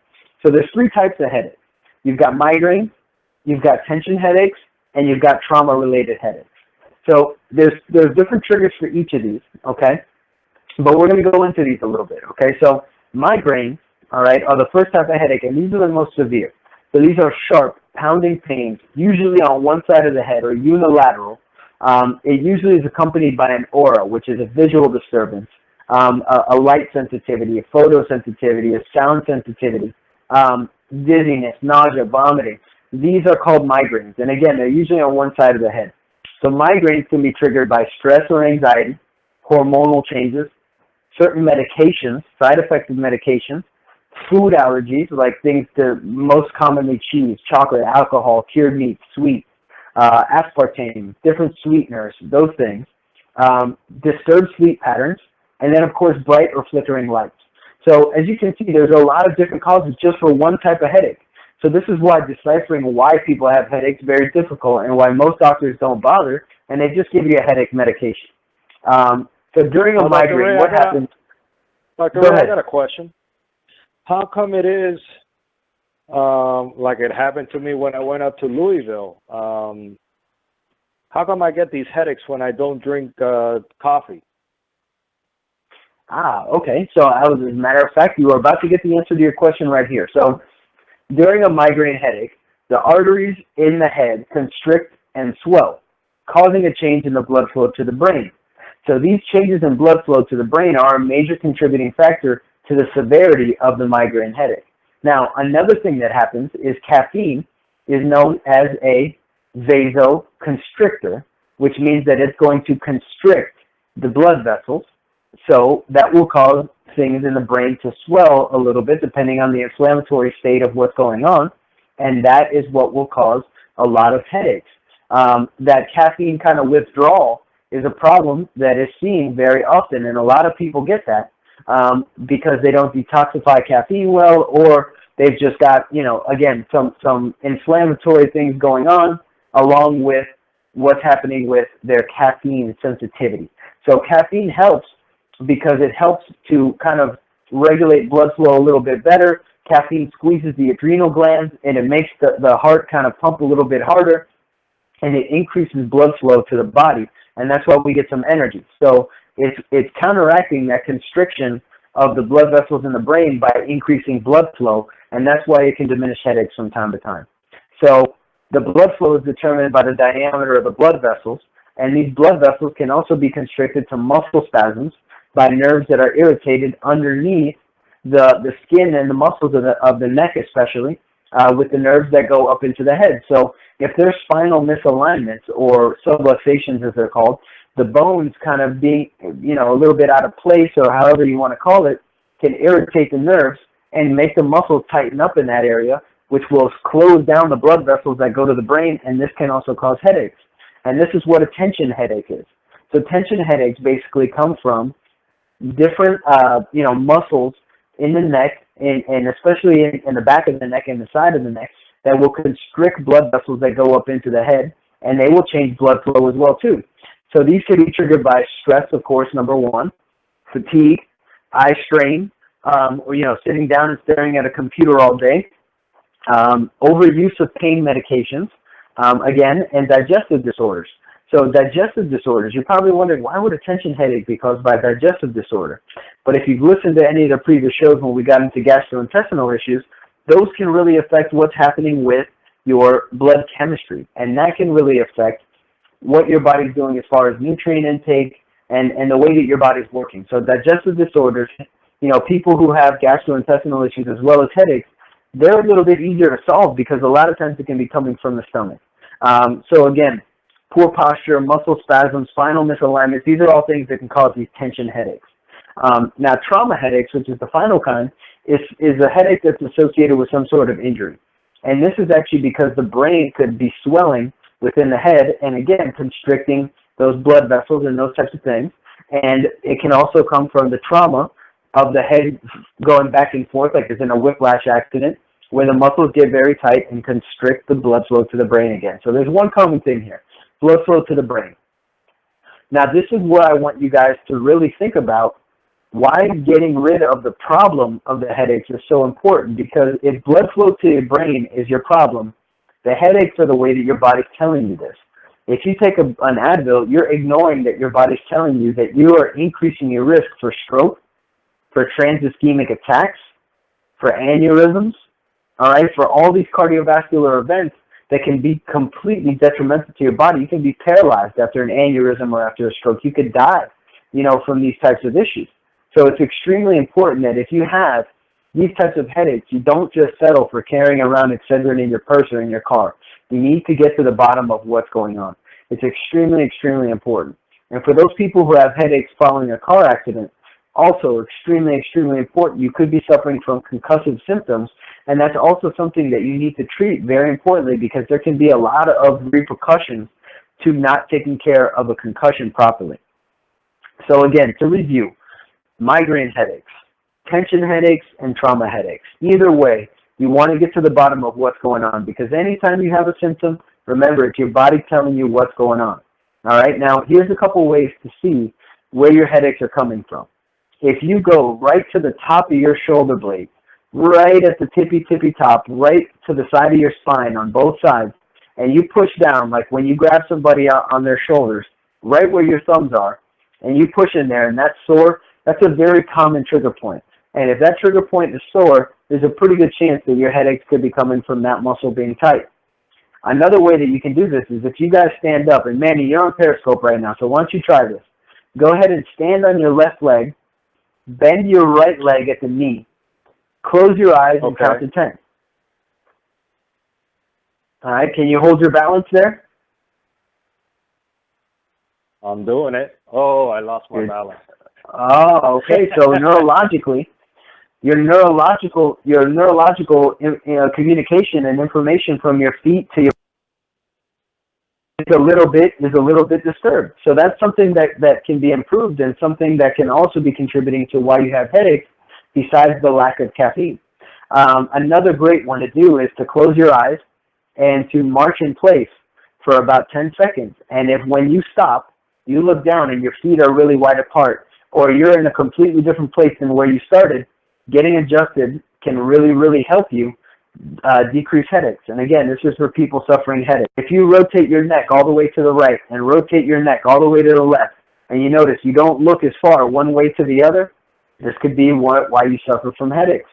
So there's three types of headaches. You've got migraine, you've got tension headaches, and you've got trauma-related headaches. So there's different triggers for each of these, okay? But we're going to go into these a little bit, okay? So migraines, all right, are the first type of headache, and these are the most severe. So these are sharp, pounding pains, usually on one side of the head or unilateral. It usually is accompanied by an aura, which is a visual disturbance, a light sensitivity, a photosensitivity, a sound sensitivity, dizziness, nausea, vomiting. These are called migraines. And again, they're usually on one side of the head. So migraines can be triggered by stress or anxiety, hormonal changes, certain medications, side effects of medications, food allergies, like things to most commonly cheese, chocolate, alcohol, cured meats, sweets, aspartame, different sweeteners, those things, disturbed sleep patterns, and then, of course, bright or flickering lights. So as you can see, there's a lot of different causes just for one type of headache. So this is why deciphering why people have headaches is very difficult and why most doctors don't bother, and they just give you a headache medication. So during a migraine, what happens? Dr. Ray, I got a question. How come it is, like it happened to me when I went up to Louisville, how come I get these headaches when I don't drink coffee? Okay. So as a matter of fact, you are about to get the answer to your question right here. So during a migraine headache, the arteries in the head constrict and swell, causing a change in the blood flow to the brain. So these changes in blood flow to the brain are a major contributing factor to the severity of the migraine headache. Now, another thing that happens is caffeine is known as a vasoconstrictor, which means that it's going to constrict the blood vessels. So that will cause things in the brain to swell a little bit depending on the inflammatory state of what's going on, and that is what will cause a lot of headaches. That caffeine kind of withdrawal is a problem that is seen very often, and a lot of people get that because they don't detoxify caffeine well, or they've just got, again, some inflammatory things going on along with what's happening with their caffeine sensitivity. So caffeine helps because it helps to kind of regulate blood flow a little bit better. Caffeine squeezes the adrenal glands, and it makes the heart kind of pump a little bit harder, and it increases blood flow to the body, and that's why we get some energy. So it's counteracting that constriction of the blood vessels in the brain by increasing blood flow, and that's why it can diminish headaches from time to time. So the blood flow is determined by the diameter of the blood vessels, and these blood vessels can also be constricted to muscle spasms by nerves that are irritated underneath the skin and the muscles of the neck especially, with the nerves that go up into the head. So if there's spinal misalignments or subluxations as they're called, the bones kind of being, a little bit out of place or however you want to call it, can irritate the nerves and make the muscles tighten up in that area, which will close down the blood vessels that go to the brain, and this can also cause headaches. And this is what a tension headache is. So tension headaches basically come from different, muscles in the neck, and especially in the back of the neck and the side of the neck, that will constrict blood vessels that go up into the head, and they will change blood flow as well too. So these can be triggered by stress, of course, number one, fatigue, eye strain, or sitting down and staring at a computer all day, overuse of pain medications, again, and digestive disorders. So digestive disorders, you're probably wondering, why would a tension headache be caused by digestive disorder? But if you've listened to any of the previous shows when we got into gastrointestinal issues, those can really affect what's happening with your blood chemistry, and that can really affect what your body's doing as far as nutrient intake and the way that your body's working. So digestive disorders, people who have gastrointestinal issues as well as headaches, they're a little bit easier to solve because a lot of times it can be coming from the stomach. So again, poor posture, muscle spasms, spinal misalignment, these are all things that can cause these tension headaches. Now, trauma headaches, which is the final kind, is a headache that's associated with some sort of injury. And this is actually because the brain could be swelling within the head and, again, constricting those blood vessels and those types of things. And it can also come from the trauma of the head going back and forth, like as in a whiplash accident, where the muscles get very tight and constrict the blood flow to the brain again. So there's one common thing here, blood flow to the brain. Now, this is where I want you guys to really think about why getting rid of the problem of the headaches is so important, because if blood flow to your brain is your problem, the headaches are the way that your body's telling you this. If you take an Advil, you're ignoring that your body's telling you that you are increasing your risk for stroke, for transischemic attacks, for aneurysms, all right, for all these cardiovascular events that can be completely detrimental to your body. You can be paralyzed after an aneurysm or after a stroke. You could die, from these types of issues. So it's extremely important that if you have these types of headaches, you don't just settle for carrying around Excedrin in your purse or in your car. You need to get to the bottom of what's going on. It's extremely, extremely important. And for those people who have headaches following a car accident, also extremely, extremely important. You could be suffering from concussive symptoms, and that's also something that you need to treat very importantly, because there can be a lot of repercussions to not taking care of a concussion properly. So again, to review, migraine headaches, tension headaches, and trauma headaches. Either way, you want to get to the bottom of what's going on, because anytime you have a symptom, remember, it's your body telling you what's going on. All right, now here's a couple ways to see where your headaches are coming from. If you go right to the top of your shoulder blade, right at the tippy top, right to the side of your spine on both sides, and you push down, like when you grab somebody out on their shoulders, right where your thumbs are, and you push in there and that's sore, that's a very common trigger point. And if that trigger point is sore, there's a pretty good chance that your headaches could be coming from that muscle being tight. Another way that you can do this is if you guys stand up, and Manny, you're on Periscope right now, so why don't you try this? Go ahead and stand on your left leg, bend your right leg at the knee, close your eyes, and count to 10. All right, can you hold your balance there? I'm doing it. Oh, I lost my balance. Oh, okay. So neurologically, your neurological communication and information from your feet to your is a little bit disturbed. So that's something that can be improved, and something that can also be contributing to why you have headaches, besides the lack of caffeine. Another great one to do is to close your eyes and to march in place for about 10 seconds. And if when you stop, you look down and your feet are really wide apart, or you're in a completely different place than where you started, getting adjusted can really, really help you decrease headaches. And again, this is for people suffering headaches. If you rotate your neck all the way to the right and rotate your neck all the way to the left, and you notice you don't look as far one way to the other, this could be why you suffer from headaches.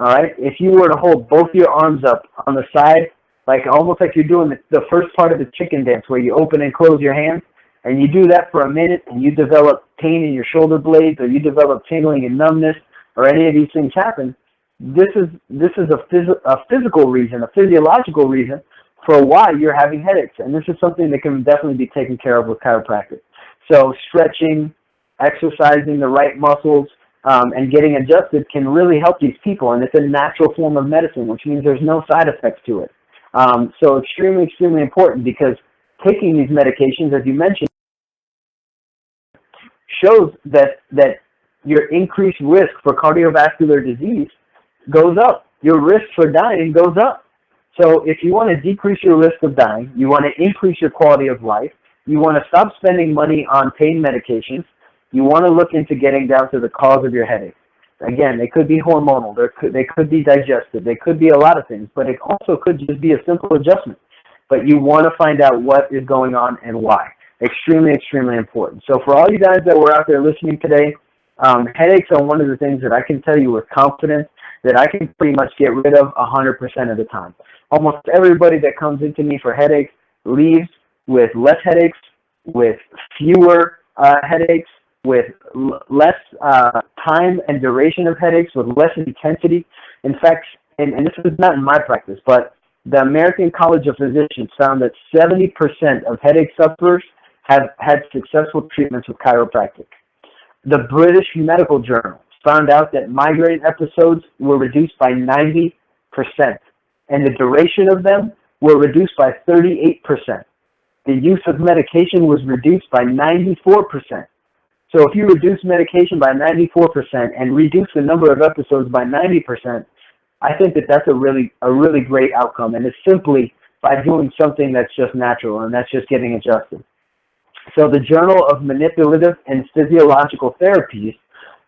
All right? If you were to hold both your arms up on the side, like almost like you're doing the first part of the chicken dance where you open and close your hands, and you do that for a minute, and you develop pain in your shoulder blades, or you develop tingling and numbness, or any of these things happen, this is a physical reason, a physiological reason for why you're having headaches. And this is something that can definitely be taken care of with chiropractic. So stretching, exercising the right muscles, and getting adjusted can really help these people. And it's a natural form of medicine, which means there's no side effects to it. So extremely, extremely important, because taking these medications, as you mentioned, shows that your increased risk for cardiovascular disease goes up. Your risk for dying goes up. So if you want to decrease your risk of dying, you want to increase your quality of life, you want to stop spending money on pain medications, you want to look into getting down to the cause of your headache. Again, they could be hormonal, they could be digestive, they could be a lot of things, but it also could just be a simple adjustment. But you want to find out what is going on and why. Extremely, extremely important. So for all you guys that were out there listening today, headaches are one of the things that I can tell you with confidence that I can pretty much get rid of 100% of the time. Almost everybody that comes into me for headaches leaves with less headaches, with fewer headaches, with less time and duration of headaches, with less intensity. In fact, and this is not in my practice, but the American College of Physicians found that 70% of headache sufferers have had successful treatments with chiropractic. The British Medical Journal found out that migraine episodes were reduced by 90%, and the duration of them were reduced by 38%. The use of medication was reduced by 94%. So if you reduce medication by 94% and reduce the number of episodes by 90%, I think that that's a really great outcome, and it's simply by doing something that's just natural, and that's just getting adjusted. So the Journal of Manipulative and Physiological Therapies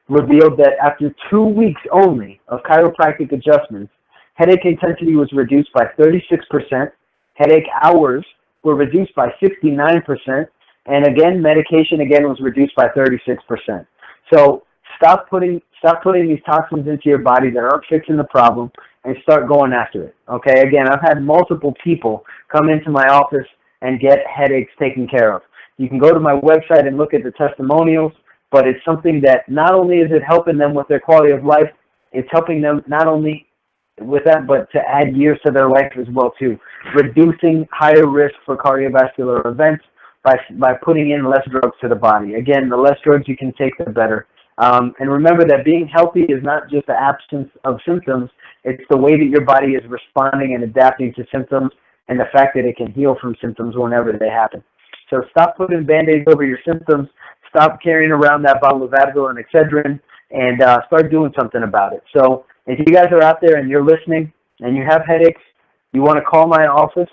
revealed that after 2 weeks only of chiropractic adjustments, headache intensity was reduced by 36%, headache hours were reduced by 69%, and again, medication was reduced by 36%. So stop putting these toxins into your body that aren't fixing the problem, and start going after it. Okay, again, I've had multiple people come into my office and get headaches taken care of. You can go to my website and look at the testimonials, but it's something that not only is it helping them with their quality of life, it's helping them not only with that, but to add years to their life as well too, reducing higher risk for cardiovascular events by putting in less drugs to the body. Again, the less drugs you can take, the better. And remember that being healthy is not just the absence of symptoms, it's the way that your body is responding and adapting to symptoms, and the fact that it can heal from symptoms whenever they happen. So stop putting Band-Aids over your symptoms, stop carrying around that bottle of Advil and Excedrin, and start doing something about it. So if you guys are out there and you're listening and you have headaches, you want to call my office,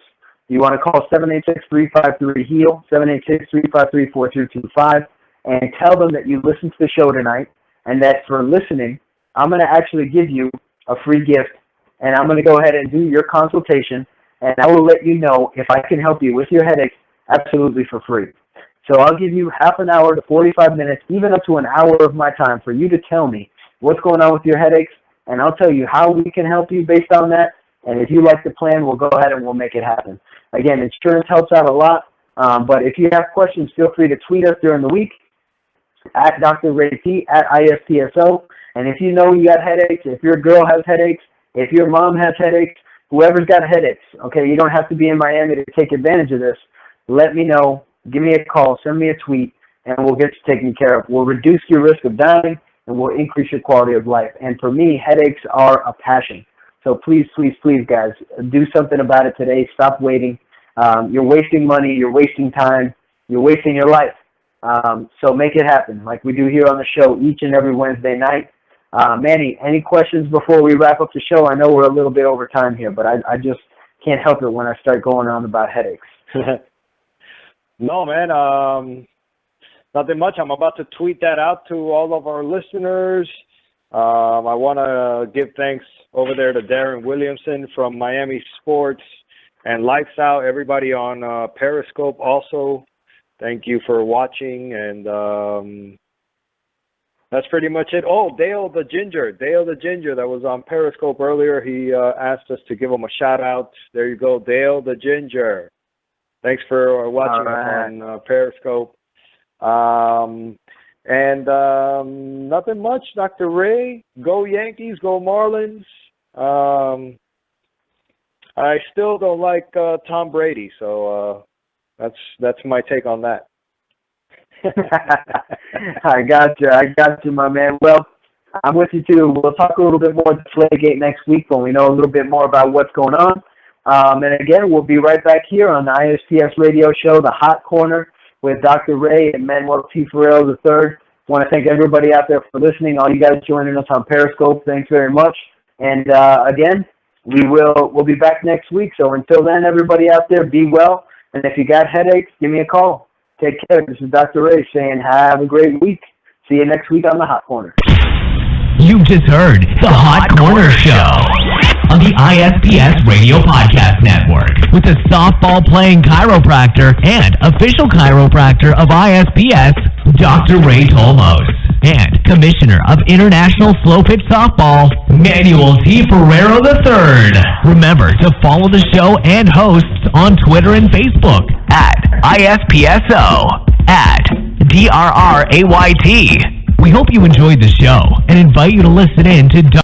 you want to call 786-353-HEAL, 786-353-4225, and tell them that you listened to the show tonight, and that for listening, I'm going to actually give you a free gift, and I'm going to go ahead and do your consultation, and I will let you know if I can help you with your headaches absolutely for free. So I'll give you half an hour to 45 minutes, even up to an hour of my time for you to tell me what's going on with your headaches, and I'll tell you how we can help you based on that. And if you like the plan, we'll go ahead and we'll make it happen. Again, insurance helps out a lot, but if you have questions, feel free to tweet us during the week at Dr. Ray T, at ISPSO. And if you know you got headaches, if your girl has headaches, if your mom has headaches, whoever's got headaches, okay, you don't have to be in Miami to take advantage of this. Let me know. Give me a call. Send me a tweet, and we'll get you taken care of. We'll reduce your risk of dying, and we'll increase your quality of life. And for me, headaches are a passion. So please, please, please, guys, do something about it today. Stop waiting. You're wasting money. You're wasting time. You're wasting your life. So make it happen like we do here on the show each and every Wednesday night. Manny, any questions before we wrap up the show? I know we're a little bit over time here, but I just can't help it when I start going on about headaches. No, man, nothing much. I'm about to tweet that out to all of our listeners. I want to give thanks over there to Darren Williamson from Miami Sports and Lights Out, everybody on Periscope also. Thank you for watching, and that's pretty much it. Oh, Dale the Ginger that was on Periscope earlier, he asked us to give him a shout-out. There you go, Dale the Ginger. Thanks for watching on Periscope. And nothing much, Dr. Ray. Go Yankees, go Marlins. I still don't like Tom Brady, so that's my take on that. I got you, my man. Well, I'm with you too. We'll talk a little bit more at Deflategate next week when we know a little bit more about what's going on. And again, we'll be right back here on the ISPS radio show, The Hot Corner, with Dr. Ray and Manuel T. Farrell III. Want to thank everybody out there for listening, all you guys joining us on Periscope. Thanks very much. And again, we'll be back next week. So until then, everybody out there, be well. And if you got headaches, give me a call. Take care. This is Dr. Ray saying have a great week. See you next week on The Hot Corner. You've just heard The Hot Corner Show on the ISPS Radio Podcast Network with the softball-playing chiropractor and official chiropractor of ISPS, Dr. Ray Tolmos, and Commissioner of International Slow Pitch Softball, Manuel T. Ferrero III. Remember to follow the show and hosts on Twitter and Facebook at ISPSO, at DRRAYT. We hope you enjoyed the show and invite you to listen in to